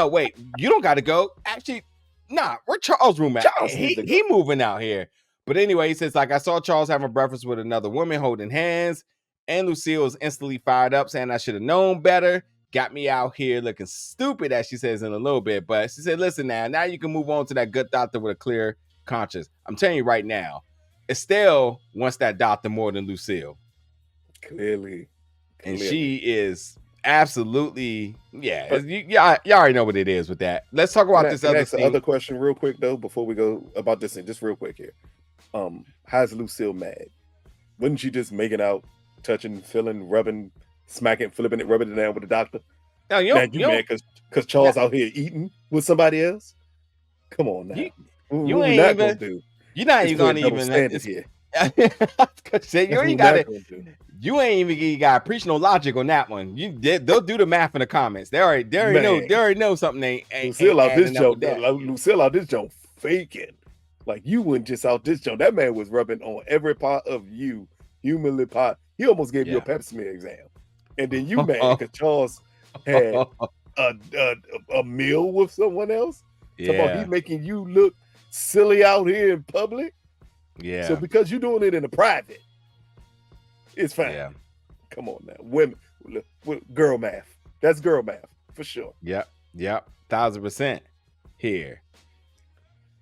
you don't gotta go. Actually, nah, where Charles' room at? He moving out here. But anyway, he says, like, I saw Charles having breakfast with another woman holding hands, and Lucille was instantly fired up, saying I should have known better. Got me out here looking stupid, as she says in a little bit. But she said, listen now you can move on to that good doctor with a clear conscience. I'm telling you right now, Estelle wants that doctor more than Lucille. Clearly. And she is absolutely, you already know what it is with that. Let's talk about this other thing. Other question real quick, though, before we go about this thing, just real quick here. How's Lucille mad? Wasn't she just making out, touching, feeling, rubbing, smacking, flipping it, rubbing it down with the doctor? Now you mad because Charles out here eating with somebody else? Come on now. You ain't even gonna do. You're not even gonna even here. You ain't even got to preach no logic on that one. They'll do the math in the comments. They already know something ain't Lucille out this joke faking. Like, you wouldn't just out this joke. That man was rubbing on every part of you, humanly part. He almost gave you a pep smear exam. And then you mad because Charles had a meal with someone else. He making you look silly out here in public. Yeah. So because you're doing it in a private, it's fine. Yeah. Come on now. Women, girl math. That's girl math for sure. Yep. 1000% here.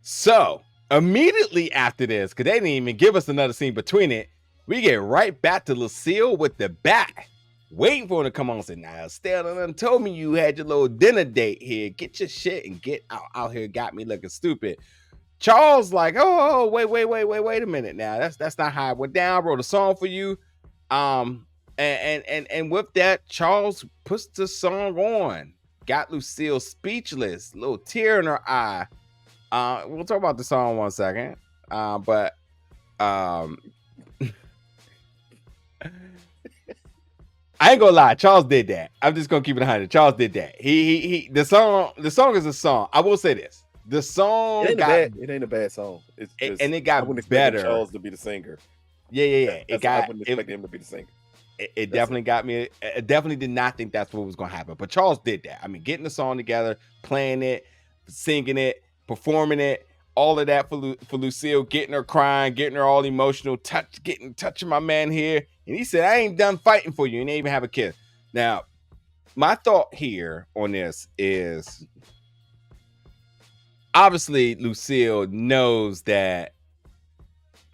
So immediately after this, because they didn't even give us another scene between it, we get right back to Lucille with the bat, waiting for him to come on and say, now, Estelle done told me you had your little dinner date here. Get your shit and get out here. Got me looking stupid. Charles like, wait a minute now. That's not how it went down. I wrote a song for you. And with that, Charles puts the song on. Got Lucille speechless, little tear in her eye. We'll talk about the song in 1 second. But I ain't gonna lie, Charles did that. I'm just gonna keep it 100. Charles did that. The song is a song. I will say this. The song it ain't a bad song. It's just, and it got I wouldn't better. expect Charles to be the singer. Yeah. I wouldn't expect him to be the singer. It definitely got me. I definitely did not think that's what was going to happen. But Charles did that. I mean, getting the song together, playing it, singing it, performing it, all of that for Lucille, getting her crying, getting her all emotional, touching my man here. And he said, I ain't done fighting for you. And they even have a kid. Now, my thought here on this is obviously Lucille knows that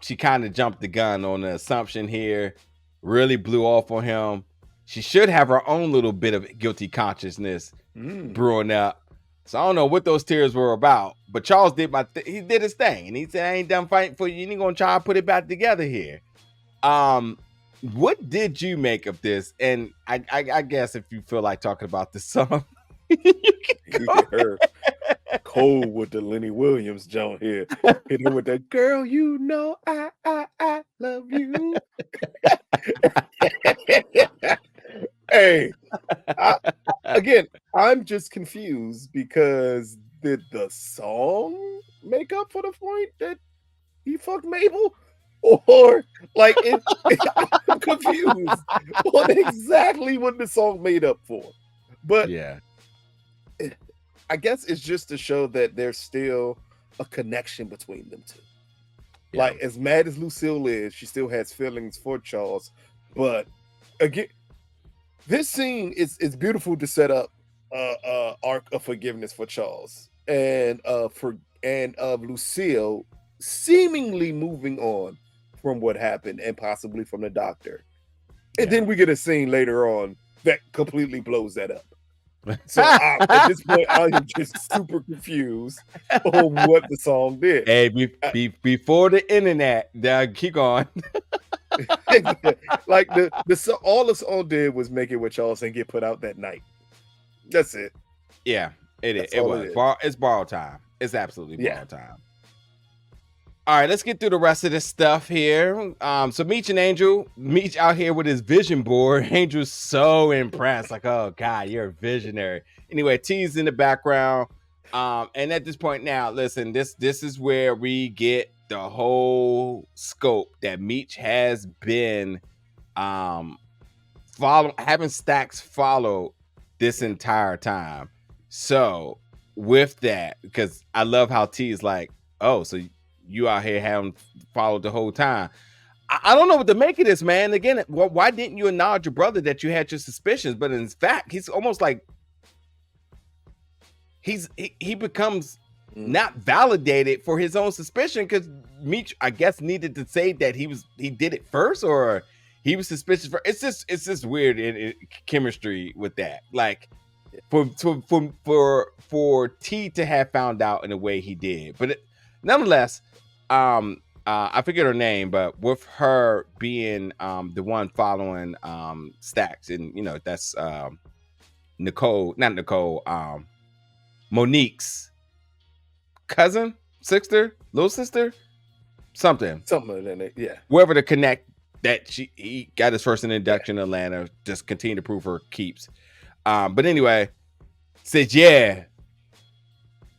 she kind of jumped the gun on the assumption here, really blew off on him. She should have her own little bit of guilty consciousness brewing up. So I don't know what those tears were about, but Charles did he did his thing, and he said, I ain't done fighting for you. You ain't gonna try to put it back together here. What did you make of this? And I guess if you feel like talking about this song, you get her cold with the Lenny Williams joint here. Hit her with that girl, you know I love you. Hey, I'm just confused because did the song make up for the point that he fucked Mabel? Or like I'm confused on exactly what the song made up for. But yeah, I guess it's just to show that there's still a connection between them two. Yeah. Like as mad as Lucille is, she still has feelings for Charles. But again, this scene is beautiful to set up arc of forgiveness for Charles and of Lucille seemingly moving on from what happened and possibly from the doctor. And then we get a scene later on that completely blows that up. So at this point, I am just super confused on what the song did. Hey, before the internet, keep going. Like all the song did was make it with Charles and get put out that night. That's it. Yeah, it was. It's borrowed time. It's absolutely borrowed time. All right, let's get through the rest of this stuff here. So Meech and Angel, Meech out here with his vision board. Angel's so impressed, like, oh God, you're a visionary. Anyway, T's in the background. And at this point now, listen, this is where we get the whole scope that Meech has been having Stax follow this entire time. So with that, because I love how T is like, oh, so you out here haven't followed the whole time. I don't know what to make of this, man. Again, why didn't you acknowledge your brother that you had your suspicions? But in fact, he's almost like he becomes not validated for his own suspicion because Meech, I guess, needed to say that he did it first or he was suspicious for. It's just weird in chemistry with that. Like for T to have found out in the way he did, but nonetheless. I forget her name, but with her being the one following Stax, and that's Monique's cousin, sister, little sister, something like that. Yeah, whoever to connect that he got his first induction in Atlanta, just continue to prove her keeps. But anyway, says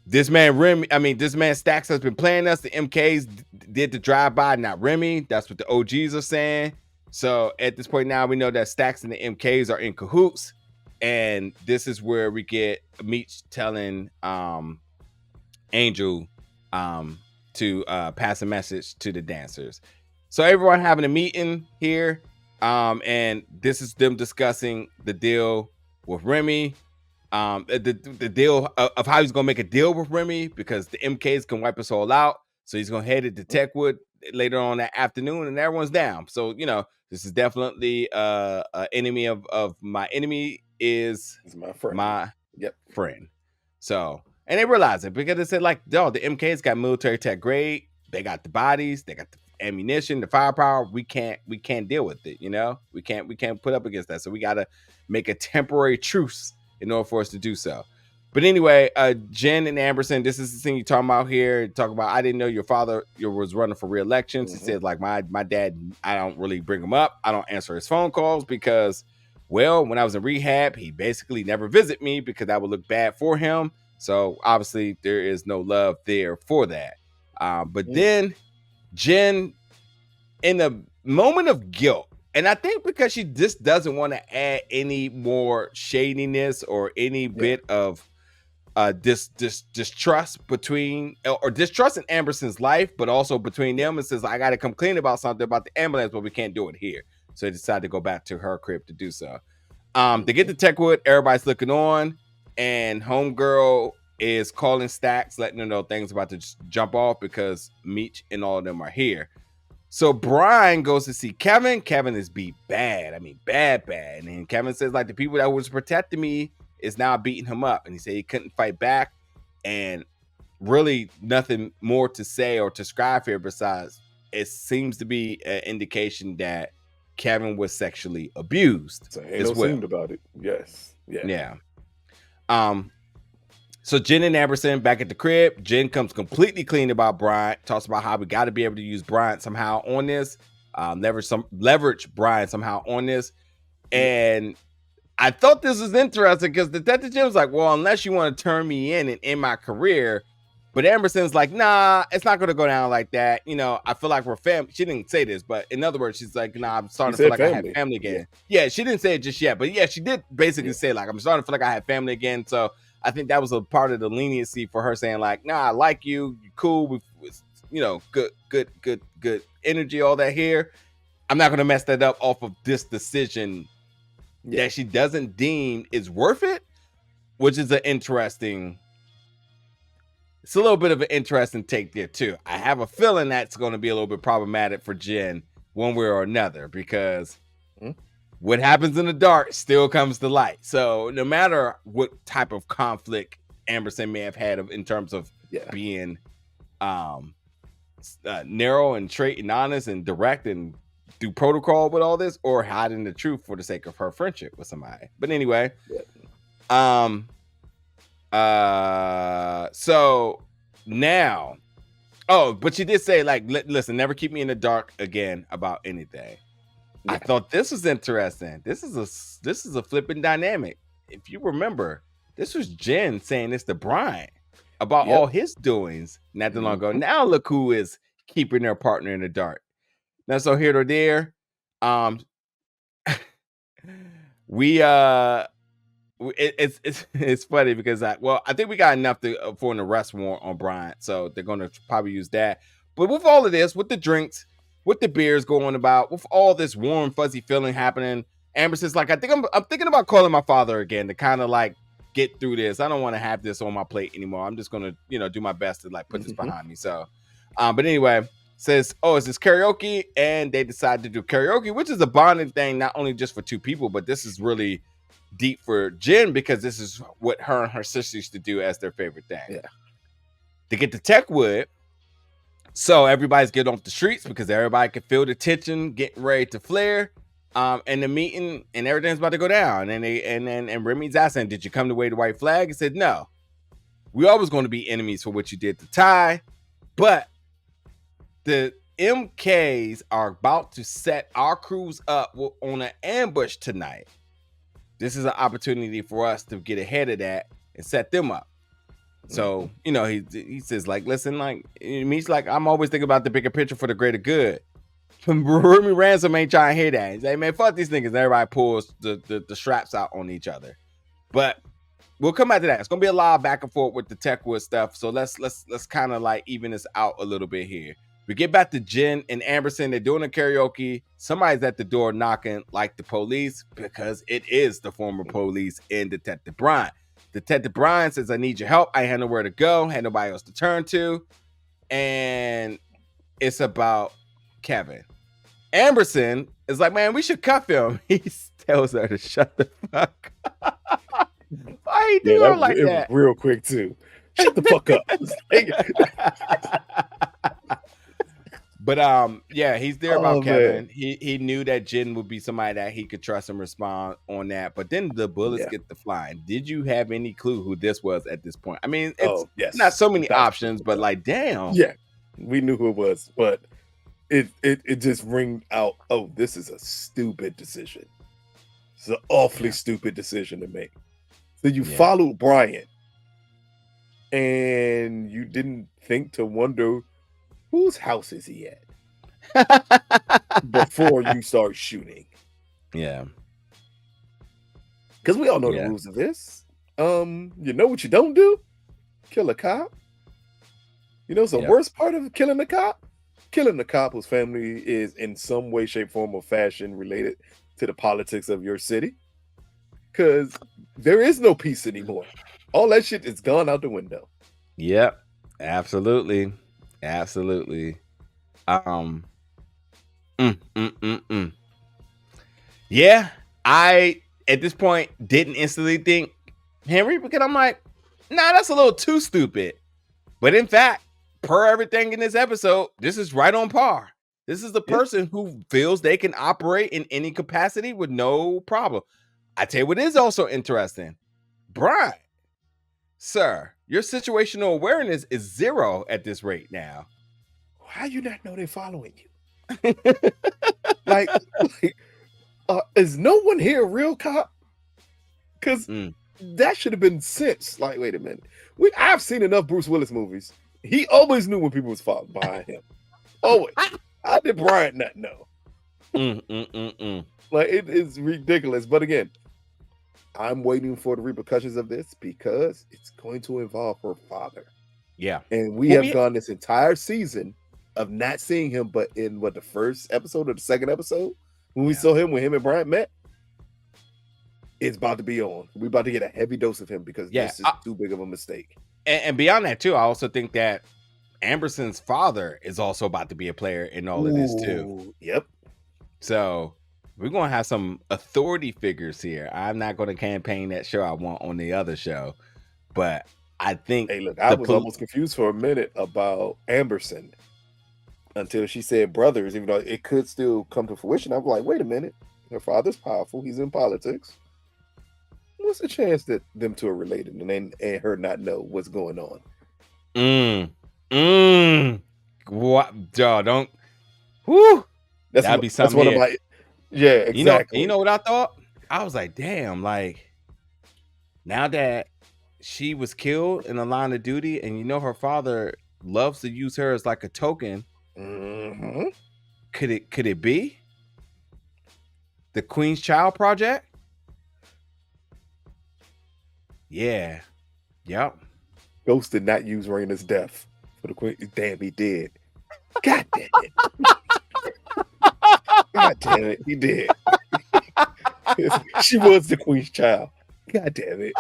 this man Stax has been playing us. The MKs did the drive-by, not Remy. That's what the OGs are saying. So at this point now, we know that Stax and the MKs are in cahoots. And this is where we get Meech telling Angel to pass a message to the dancers. So everyone having a meeting here. And this is them discussing the deal with Remy. The deal of how he's gonna make a deal with Remy because the MKs can wipe us all out. So he's gonna head to Techwood later on that afternoon, and everyone's down. So this is definitely an enemy of my enemy is my friend. Friend. So and they realize it because they said the MKs got military tech grade. They got the bodies. They got the ammunition, the firepower. We can't deal with it. We can't put up against that. So we gotta make a temporary truce in order for us to do so. But anyway, Jen and Amberson, this is the thing you're talking about here. Talk about, I didn't know your father was running for re-elections. He said, like, my dad, I don't really bring him up. I don't answer his phone calls because, well, when I was in rehab, he basically never visit me because that would look bad for him. So obviously there is no love there for that. But then Jen, in a moment of guilt, and I think because she just doesn't want to add any more shadiness or any bit of distrust between, or distrust in Amberson's life, but also between them, and says, I got to come clean about something about the ambulance, but we can't do it here. So they decide to go back to her crib to do so. They get to Techwood, everybody's looking on, and homegirl is calling Stacks, letting them know things about to just jump off because Meech and all of them are here. So Brian goes to see Kevin. Kevin is beat bad. I mean, bad. And Kevin says, like, the people that was protecting me is now beating him up. And he said he couldn't fight back. And really nothing more to say or to describe here besides it seems to be an indication that Kevin was sexually abused. So ain't no seemed about it. Yes. Yeah. So Jen and Amberson back at the crib. Jen comes completely clean about Bryant, talks about how we got to be able to use Bryant somehow on this, leverage Bryant somehow on this. And I thought this was interesting because Detective Jim was like, well, unless you want to turn me in and end my career. But Amberson's like, nah, it's not going to go down like that. You know, I feel like we're family. She didn't say this, but in other words, she's like, nah, I'm starting to feel like I have family again. Yeah, she didn't say it just yet. But yeah, she did basically say, like, I'm starting to feel like I have family again. So I think that was a part of the leniency for her saying, like, nah, I like you. You're cool. With you know, good energy, all that here. I'm not going to mess that up off of this decision that she doesn't deem is worth it, which is it's a little bit of an interesting take there too. I have a feeling that's going to be a little bit problematic for Jen one way or another, because what happens in the dark still comes to light. So no matter what type of conflict Amberson may have had in terms of being narrow and straight and honest and direct and through protocol with all this, or hiding the truth for the sake of her friendship with somebody. But anyway, so now, but she did say, like, listen, never keep me in the dark again about anything. I thought this was interesting. This is a flipping dynamic. If you remember, this was Jen saying this to Brian about all his doings not too long ago. Now look who is keeping their partner in the dark. Now, so here or there, it's funny because I think we got enough for an arrest warrant on Bryant, so they're going to probably use that. But with all of this, with the drinks, with the beers going about, with all this warm fuzzy feeling happening, Amberson's like, I'm thinking about calling my father again to kind of like get through this. I don't want to have this on my plate anymore. I'm just going to do my best to like put this behind me. So, but anyway. Says, is this karaoke? And they decide to do karaoke, which is a bonding thing, not only just for two people, but this is really deep for Jen because this is what her and her sister used to do as their favorite thing. Yeah. They get to Techwood, so everybody's getting off the streets because everybody can feel the tension getting ready to flare. And the meeting and everything's about to go down. And Remy's asking, did you come to wave the white flag? He said, no. We always going to be enemies for what you did to Ty, but the MKs are about to set our crews up on an ambush tonight. This is an opportunity for us to get ahead of that and set them up. So, he says, like, listen, like, Meech's like, I'm always thinking about the bigger picture for the greater good. Remy Ransom ain't trying to hear that. He's like, man, fuck these niggas. And everybody pulls the straps out on each other. But we'll come back to that. It's gonna be a lot of back and forth with the Techwood stuff. So let's kind of like even this out a little bit here. We get back to Jen and Amberson. They're doing a karaoke. Somebody's at the door knocking like the police because it is the former police and Detective Brian. Detective Brian says, I need your help. I had nowhere to go. Had nobody else to turn to. And it's about Kevin. Amberson is like, man, we should cuff him. He tells her to shut the fuck up. Why he do her like that? Real quick, too. Shut the fuck up. But he's there about Kevin. He knew that Jen would be somebody that he could trust and respond on that. But then the bullets get to flying. Did you have any clue who this was at this point? I mean, it's not so many options, but like, damn. Yeah, we knew who it was, but it just ringed out. Oh, this is a stupid decision. It's an awfully stupid decision to make. So you followed Brian, and you didn't think to wonder, whose house is he at before you start shooting? Yeah. Because we all know the rules of this. You know what you don't do? Kill a cop. You know what's the worst part of killing a cop? Killing a cop whose family is in some way, shape, form, or fashion related to the politics of your city. Because there is no peace anymore. All that shit is gone out the window. Yep. Absolutely. Absolutely. Um mm, mm, mm, mm. Yeah, I at this point didn't instantly think Henry, because I'm like, nah, that's a little too stupid. But in fact, per everything in this episode, this is right on par. This is the person who feels they can operate in any capacity with no problem. I tell you what is also interesting. Brian, sir, your situational awareness is 0 at this rate now. How you not know they're following you? like is no one here a real cop? Because that should have been since. Like, wait a minute. I've seen enough Bruce Willis movies. He always knew when people was following behind him. Always. How did Brian not know? Like, it is ridiculous. But again, I'm waiting for the repercussions of this because it's going to involve her father. Yeah. And we have gone this entire season of not seeing him, but in the first episode or the second episode, when we saw him, when him and Brian met, it's about to be on. We're about to get a heavy dose of him because this is too big of a mistake. And beyond that, too, I also think that Amberson's father is also about to be a player in all of this, too. Yep. So we're going to have some authority figures here. I'm not going to campaign that show I want on the other show. But I think... Hey, look, I was almost confused for a minute about Amberson until she said brothers, even though it could still come to fruition. I'm like, wait a minute. Her father's powerful. He's in politics. What's the chance that them two are related and her not know what's going on? What? Don't. Whoo. That'd be something. That's one of my. Yeah, exactly. You know what I thought? I was like, damn, like, now that she was killed in the line of duty, and you know her father loves to use her as like a token. Could it be the Queen's Child Project? Yeah. Yep. Ghost did not use Raina's death for the Queen. Damn, he did. God damn it. God damn it. He did. She was the Queen's child. God damn it.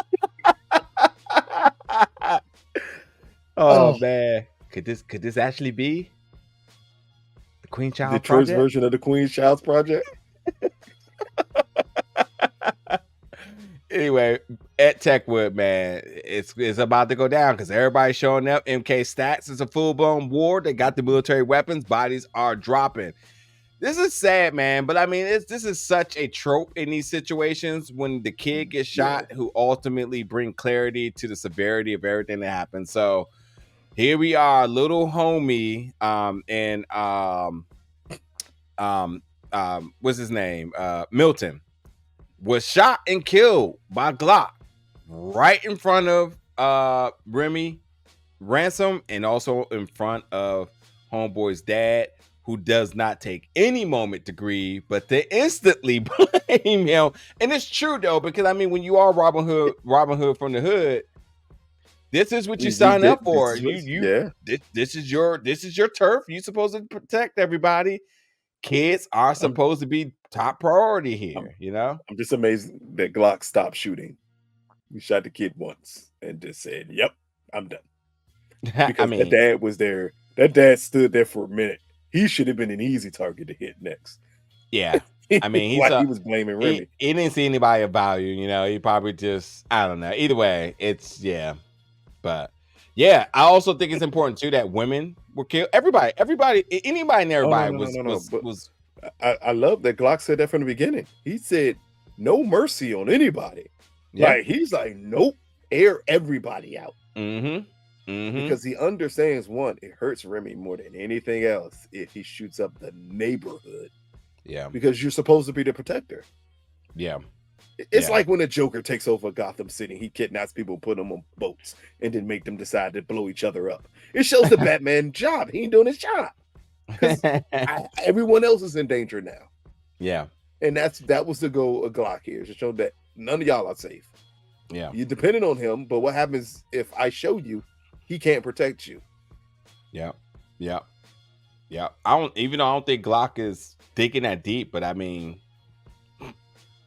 Oh man. Could this actually be the Queen's Child Project? The Church version of the Queen's Child's Project? Anyway, at Techwood, man, it's about to go down because everybody's showing up. MK Stats is a full-blown war. They got the military weapons. Bodies are dropping. This is sad, man. But I mean, this is such a trope in these situations when the kid gets shot, who ultimately bring clarity to the severity of everything that happened. So here we are, little homie, what's his name? Milton was shot and killed by Glock right in front of Remy Ransom and also in front of Homeboy's dad, who does not take any moment to grieve, but to instantly blame him. And it's true though, because I mean, when you are Robin Hood from the hood, this is what you sign up for. This is your turf. You're supposed to protect everybody. Kids are supposed to be top priority here, you know? I'm just amazed that Glock stopped shooting. He shot the kid once and just said, yep, I'm done. Because that dad was there. That dad stood there for a minute. He should have been an easy target to hit next. Yeah. I mean, he was blaming Remy. He didn't see anybody of value, you know? He probably just, I don't know. Either way, But yeah, I also think it's important too that women were killed. Anybody and everybody was. I love that Glock said that from the beginning. He said no mercy on anybody. Yeah. Like he's like, nope, air everybody out. Because he understands, one, it hurts Remy more than anything else if he shoots up the neighborhood. Yeah, because you're supposed to be the protector. Yeah. It's like when a Joker takes over Gotham City, he kidnaps people, put them on boats, and then make them decide to blow each other up. It shows the Batman job. He ain't doing his job. Everyone else is in danger now. Yeah. And that was the goal of Glock here, to show that none of y'all are safe. Yeah. You're depending on him, but what happens if I show you he can't protect you? Yeah. Yeah. Yeah. I don't think Glock is digging that deep, but I mean,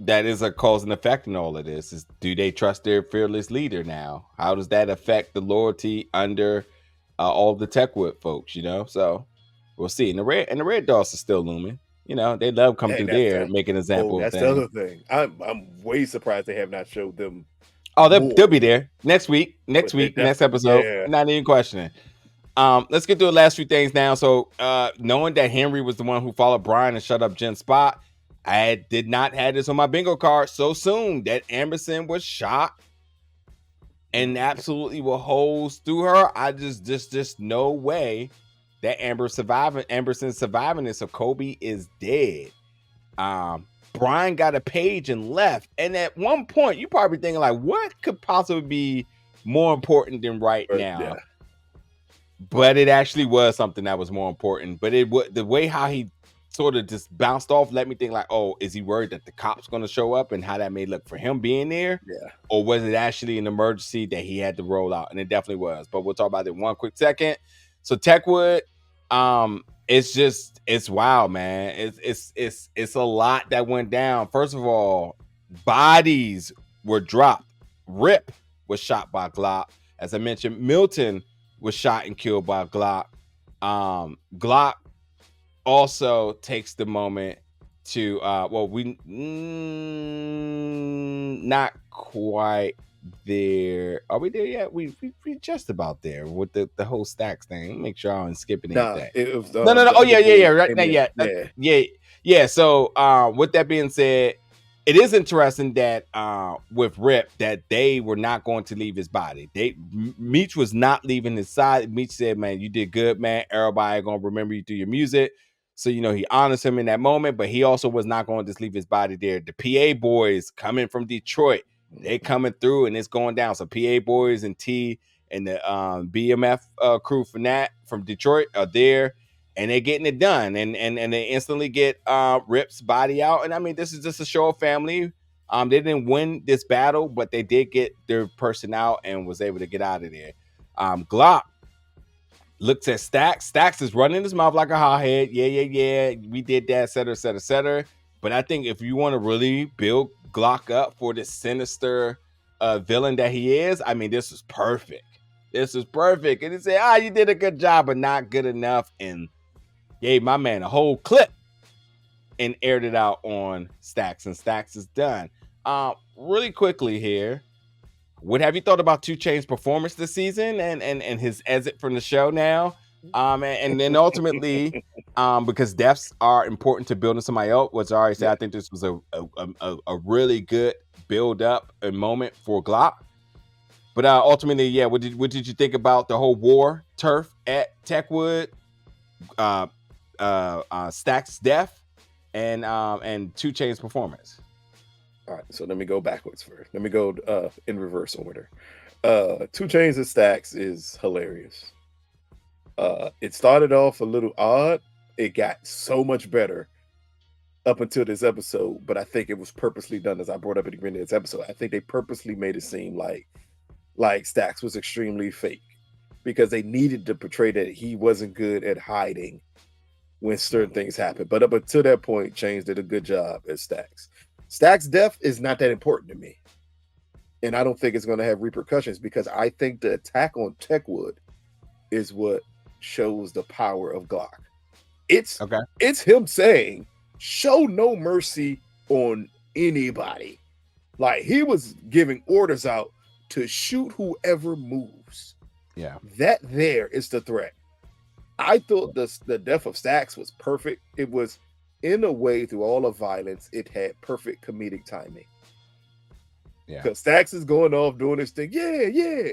that is a cause and effect in all of this. Is do they trust their fearless leader now? How does that affect the loyalty under all the Techwood folks? So we'll see. And the red dogs are still looming. They love come Dang, through there and make an example of that's the things. other thing. I'm way surprised they have not showed them. Oh, they'll more. be there next week. Next episode. Yeah. Not even questioning. Let's get to the last few things now. So, knowing that Henry was the one who followed Brian and shut up Jen's spot, I did not have this on my bingo card so soon that Amberson was shot and absolutely will hose through her. I just no way that Amberson surviving this. So Kobe is dead. Brian got a page and left. And at one point, you probably thinking like, what could possibly be more important than right now? Yeah. But it actually was something that was more important. But the way how he sort of just bounced off let me think like, oh, is he worried that the cops going to show up and how that may look for him being there? Yeah. Or was it actually an emergency that he had to roll out? And it definitely was. But we'll talk about it in one quick second. So Techwood, it's wild, man. It's a lot that went down. First of all, bodies were dropped. Rip was shot by Glock. As I mentioned, Milton was shot and killed by Glock. Glock also takes the moment to not quite there. Are we there yet? We just about there with the whole stacks thing. Make sure I don't skipping anything. It was, no. Oh yeah. Right now, yeah. So with that being said, it is interesting that with Rip that they were not going to leave his body. Meech was not leaving his side. Meech said, "Man, you did good, man. Everybody gonna remember you through your music." So he honors him in that moment, but he also was not going to just leave his body there. The PA boys coming from Detroit, they coming through and it's going down. So PA boys and T and the BMF crew from Detroit are there. And they're getting it done, and they instantly get Rip's body out. And I mean, this is just a show of family. They didn't win this battle, but they did get their person out and was able to get out of there. Glock looks at Stacks. Stacks is running his mouth like a hothead. Yeah. We did that, et cetera. But I think if you want to really build Glock up for this sinister villain that he is, I mean, this is perfect. And he said, you did a good job, but not good enough. And gave my man a whole clip and aired it out on Stacks, and Stacks is done. Really quickly here, what have you thought about 2 Chainz's performance this season and his exit from the show now? And then ultimately, because deaths are important to building somebody else, which I already said, I think this was a really good build up and moment for Glock. But ultimately, what did you think about the whole war turf at Techwood? Stacks' death and 2 Chainz's performance. All right, so let me go backwards first. Let me go in reverse order. 2 Chainz and Stacks is hilarious. It started off a little odd. It got so much better up until this episode, but I think it was purposely done, as I brought up at the beginning of this episode. I think they purposely made it seem like Stacks was extremely fake because they needed to portray that he wasn't good at hiding when certain things happen. But up until that point, Chainz did a good job as Stacks. Stacks' death is not that important to me. And I don't think it's going to have repercussions because I think the attack on Techwood is what shows the power of Glock. It's him saying, show no mercy on anybody. Like he was giving orders out to shoot whoever moves. Yeah. That there is the threat. I thought the death of Stacks was perfect. It was, in a way, through all the violence, it had perfect comedic timing. Yeah. Because Stacks is going off doing this thing. Yeah.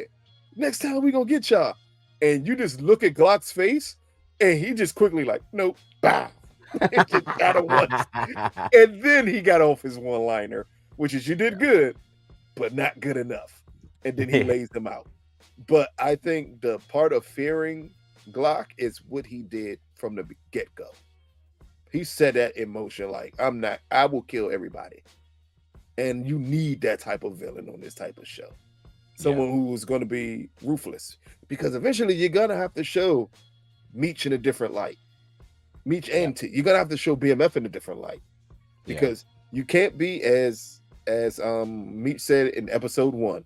Next time we gonna get y'all. And you just look at Glock's face, and he just quickly like, nope, bow. It just got him once. And then he got off his one-liner, which is you did good, but not good enough. And then he lays them out. But I think the part of fearing Glock is what he did from the get-go. He said that in motion, like, I will kill everybody. And you need that type of villain on this type of show. Yeah. Someone who is going to be ruthless. Because eventually you're going to have to show Meech in a different light. Meech and T. You're going to have to show BMF in a different light. Because you can't be as Meech said in episode 1,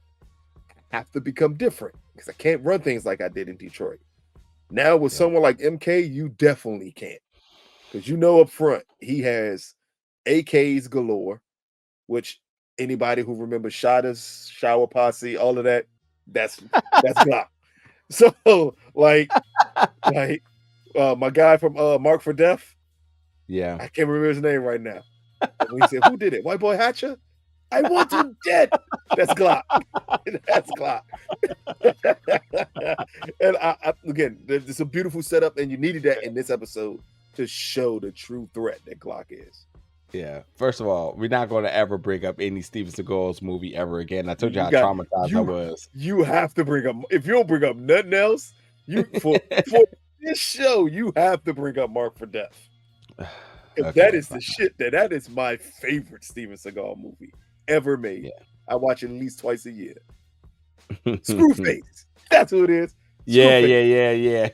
have to become different. Because I can't run things like I did in Detroit. Now with someone like MK, you definitely can't. Because you know up front, he has AKs galore, which anybody who remembers Shada's Shower Posse, all of that, that's Glock. So like my guy from Mark for Death. Yeah. I can't remember his name right now. But when he said, "Who did it? White Boy Hatcher? I want him dead." That's Glock. That's Glock. And I again, it's a beautiful setup, and you needed that in this episode to show the true threat that Glock is. Yeah. First of all, we're not going to ever bring up any Steven Seagal's movie ever again. I told you how traumatized I was. You have to bring up, if you don't bring up nothing else, for this show, you have to bring up Mark for Death. Okay, that is the shit that is my favorite Steven Seagal movie ever made. Yeah. I watch it at least twice a year. Screwface. That's who it is. Yeah.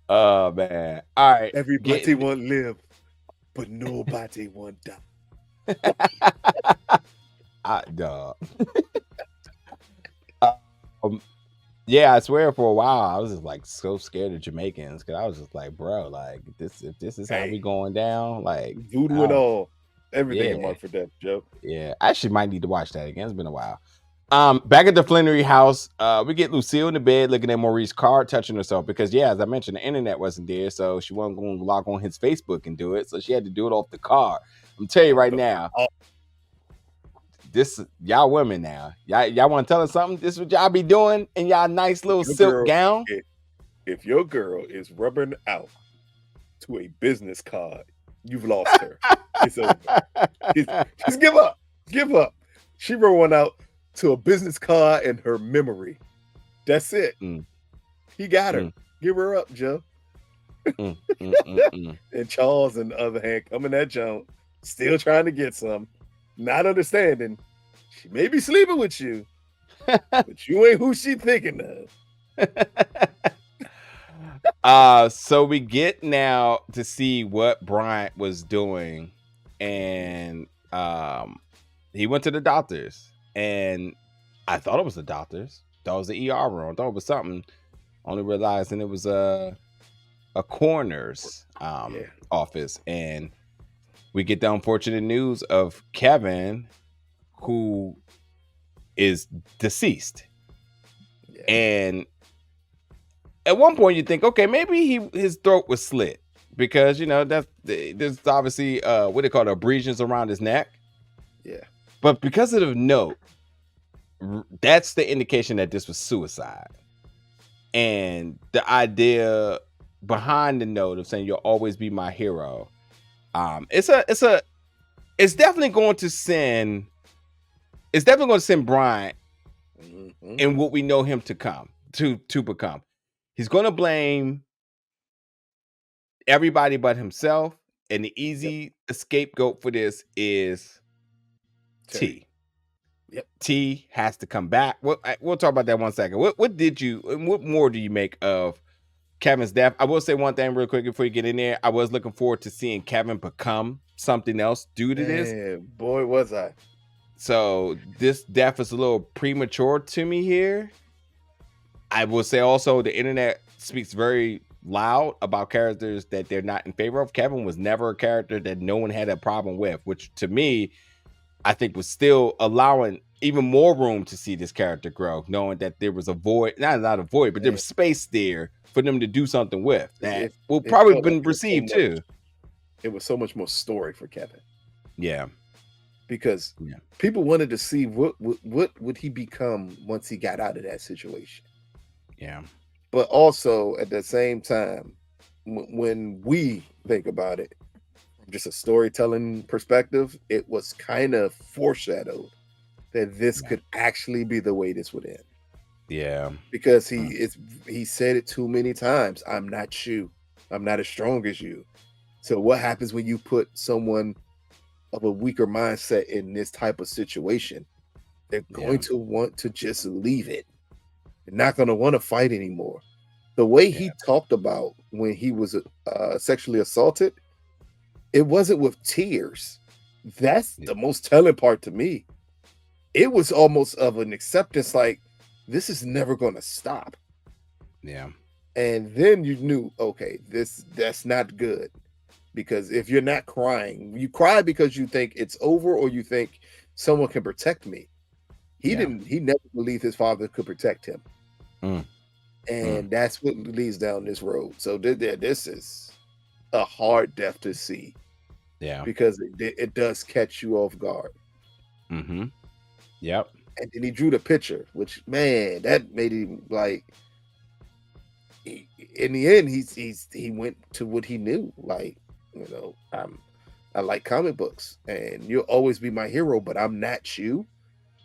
Oh man. All right. Everybody want to live, but nobody want to die. Dog. Yeah, I swear for a while I was just like so scared of Jamaicans because I was just like, bro, like if this is how we going down, like voodoo and all, everything in Mark for Death, Joe. Yeah, I actually might need to watch that again. It's been a while. Back at the Flenory house, we get Lucille in the bed looking at Maurice's card, touching herself because, as I mentioned, the internet wasn't there, so she wasn't going to log on his Facebook and do it, so she had to do it off the card. I'm telling you right now, this y'all women now, y'all want to tell us something? This is what y'all be doing in y'all nice little silk gown. If your girl is rubbing out to a business card, you've lost her. It's over. Just give up. Give up. She wrote one out to a business card and her memory. That's it. He got her. Give her up, Joe. And Charles, on the other hand, coming at Joan, still trying to get some, not understanding. She may be sleeping with you, but you ain't who she thinking of. So we get now to see what Bryant was doing, and he went to the doctors, and I thought it was the doctors. Thought it was the ER room. Thought it was something. Only realizing it was a coroner's office, and we get the unfortunate news of Kevin, who is deceased. And at one point you think, okay, maybe his throat was slit because there's obviously what they call abrasions around his neck. Yeah. But because of the note, that's the indication that this was suicide. And the idea behind the note of saying you'll always be my hero, it's definitely going to send Bryant in what we know him to become. He's going to blame everybody but himself, and the easy scapegoat for this is T. Yep. T has to come back. We'll talk about that one second. What more do you make of Kevin's death? I will say one thing real quick before you get in there. I was looking forward to seeing Kevin become something else due to this. Boy, was I. So this death is a little premature to me here. I will say also the internet speaks very loud about characters that they're not in favor of. Kevin was never a character that no one had a problem with, which to me, I think was still allowing even more room to see this character grow, knowing that there was a void, not a void, but there was space there for them to do something with that will probably have been received too. It was so much more story for Kevin. Yeah. Because people wanted to see what would he become once he got out of that situation. Yeah. But also at the same time, when we think about it, just a storytelling perspective, it was kind of foreshadowed that this could actually be the way this would end. Yeah. Because he said it too many times. I'm not you. I'm not as strong as you. So what happens when you put someone of a weaker mindset in this type of situation? They're going to want to just leave it. They're not going to want to fight anymore. The way he talked about when he was sexually assaulted, it wasn't with tears. That's the most telling part to me. It was almost of an acceptance, like, this is never going to stop. Yeah. And then you knew, okay, that's not good. Because if you're not crying, you cry because you think it's over or you think someone can protect me. He never believed his father could protect him. And that's what leads down this road. So this is a hard death to see. Yeah. Because it does catch you off guard. Mm-hmm. Yep. And then he drew the picture, which, man, that made him like, in the end, he went to what he knew. Like, you know, I like comic books and you'll always be my hero, but I'm not you.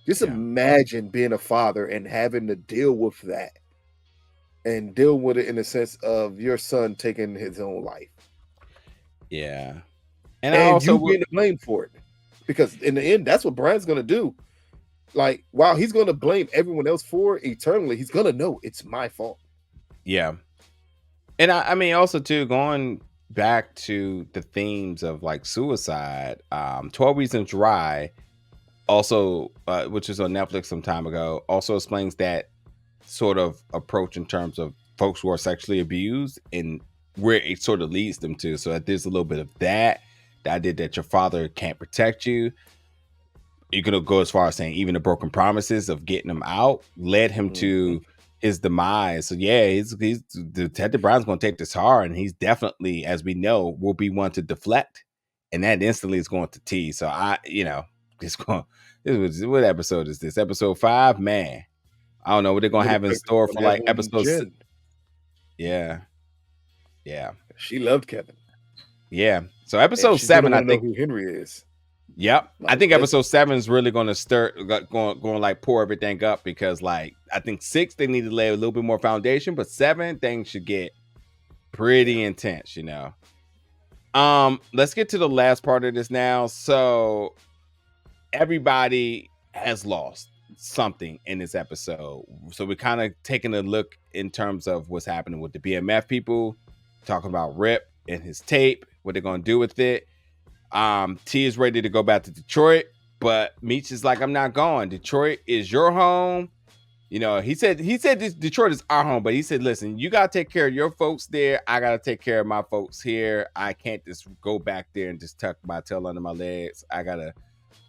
Just imagine being a father and having to deal with that and deal with it in the sense of your son taking his own life. Yeah. And I also you getting blamed for it. Because in the end, that's what Brian's going to do. Like, while he's going to blame everyone else for it eternally, he's going to know it's my fault. Yeah. And I mean, also, too, going back to the themes of like suicide, 12 Reasons Why, also, which is on Netflix some time ago, also explains that sort of approach in terms of folks who are sexually abused and where it sort of leads them to. So there's a little bit of that idea that your father can't protect you. You could go as far as saying even the broken promises of getting him out led him to his demise. So yeah, he's Detective Brown's going to take this hard, and he's definitely, as we know, will be one to deflect, and that instantly is going to T. So what episode is this? Episode 5, man. I don't know what they're gonna have in store for like episode 6. Yeah. She loved Kevin. Yeah. So episode 7, I think know who Henry is. Yep. Like, I think episode 7 is really going to going like pour everything up, because like I think 6 they need to lay a little bit more foundation, but 7 things should get pretty intense, you know. Let's get to the last part of this now. So everybody has lost something in this episode. So we're kind of taking a look in terms of what's happening with the BMF people, talking about Rip and his tape, what they're going to do with it. T is ready to go back to Detroit, but Meech is like, I'm not going. Detroit is your home. You know, he said this, Detroit is our home, but he said, listen, you got to take care of your folks there. I got to take care of my folks here. I can't just go back there and just tuck my tail under my legs.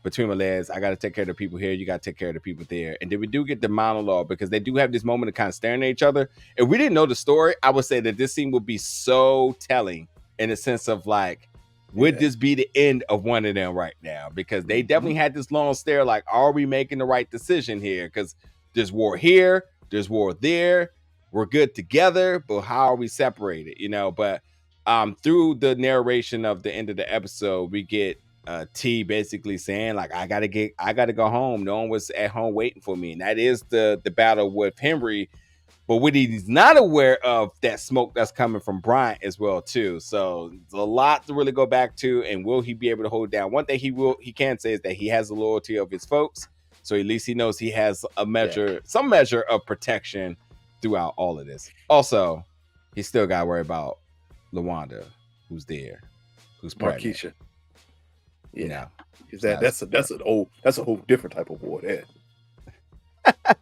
Between my legs, I got to take care of the people here. You got to take care of the people there. And then we do get the monologue, because they do have this moment of kind of staring at each other. If we didn't know the story, I would say that this scene would be so telling in the sense of like, would this be the end of one of them right now? Because they definitely had this long stare, like, are we making the right decision here? Because there's war here, there's war there. We're good together, but how are we separated? You know, but through the narration of the end of the episode, we get T basically saying like, I gotta go home. No one was at home waiting for me. And that is the battle with Henry. But what he's not aware of, that smoke that's coming from Bryant as well too. So there's a lot to really go back to. And will he be able to hold down? One thing he can say is that he has the loyalty of his folks. So at least he knows he has some measure of protection throughout all of this. Also, he still got to worry about LaWanda, who's there, who's pregnant. Markeisha. Yeah, that's a whole different type of war there.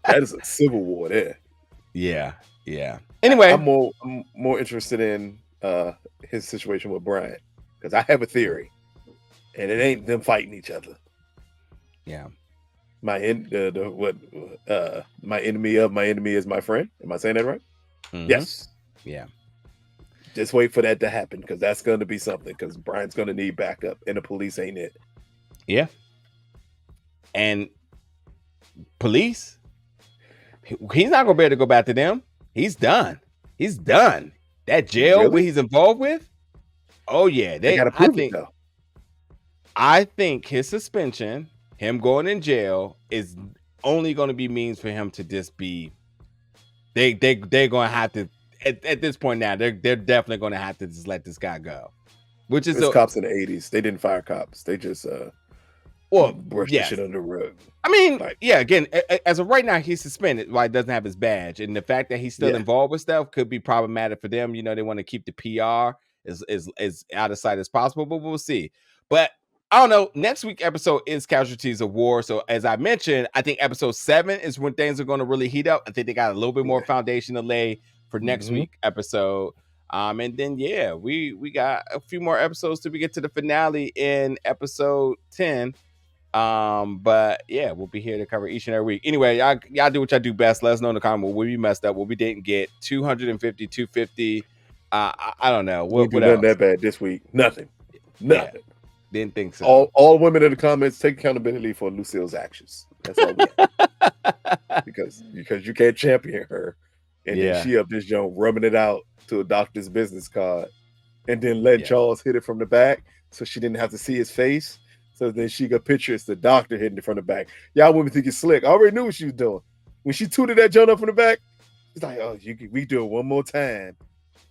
That is a civil war there. Yeah. Anyway, I'm more interested in his situation with Brian, because I have a theory, and it ain't them fighting each other. Yeah. My enemy of my enemy is my friend. Am I saying that right? Mm-hmm. Yes. Yeah. Just wait for that to happen, because that's going to be something, because Brian's going to need backup, and the police ain't it. Yeah. And police, he's not going to be able to go back to them. He's done. That jail where he's involved with. Oh yeah. They got to prove it though. I think his suspension, him going in jail, is only going to be means for him to just be. They're going to have to at this point now. They're definitely going to have to just let this guy go, which is It's cops in the 80s. They didn't fire cops. They just brush the shit under the rug. I mean, yeah, again, as of right now, he's suspended while he doesn't have his badge. And the fact that he's still involved with stuff could be problematic for them. You know, they want to keep the PR as out of sight as possible, but we'll see. But I don't know. Next week episode is Casualties of War. So as I mentioned, I think episode 7 is when things are going to really heat up. I think they got a little bit more foundation to lay for next week episode. And then we got a few more episodes till we get to the finale in episode 10. But yeah, we'll be here to cover each and every week. Anyway, y'all do what y'all do best. Let us know in the comment what we messed up, what we didn't get. 250, 250. I don't know. We do nothing that bad this week. Nothing. Yeah, didn't think so. All women in the comments take accountability for Lucille's actions. That's all we have. because you can't champion her, and then she up this joint rubbing it out to a doctor's business card, and then let Charles hit it from the back, so she didn't have to see his face. So then she got pictures the doctor hitting it from the back. Y'all women think it's slick. I already knew what she was doing. When she tooted that joint up from the back, it's like, oh, we do it one more time.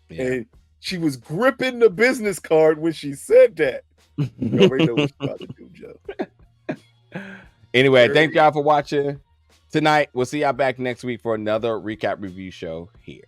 Yeah. And she was gripping the business card when she said that. You already know what she's about to do, Joe. Anyway, thank y'all for watching tonight. We'll see y'all back next week for another recap review show here.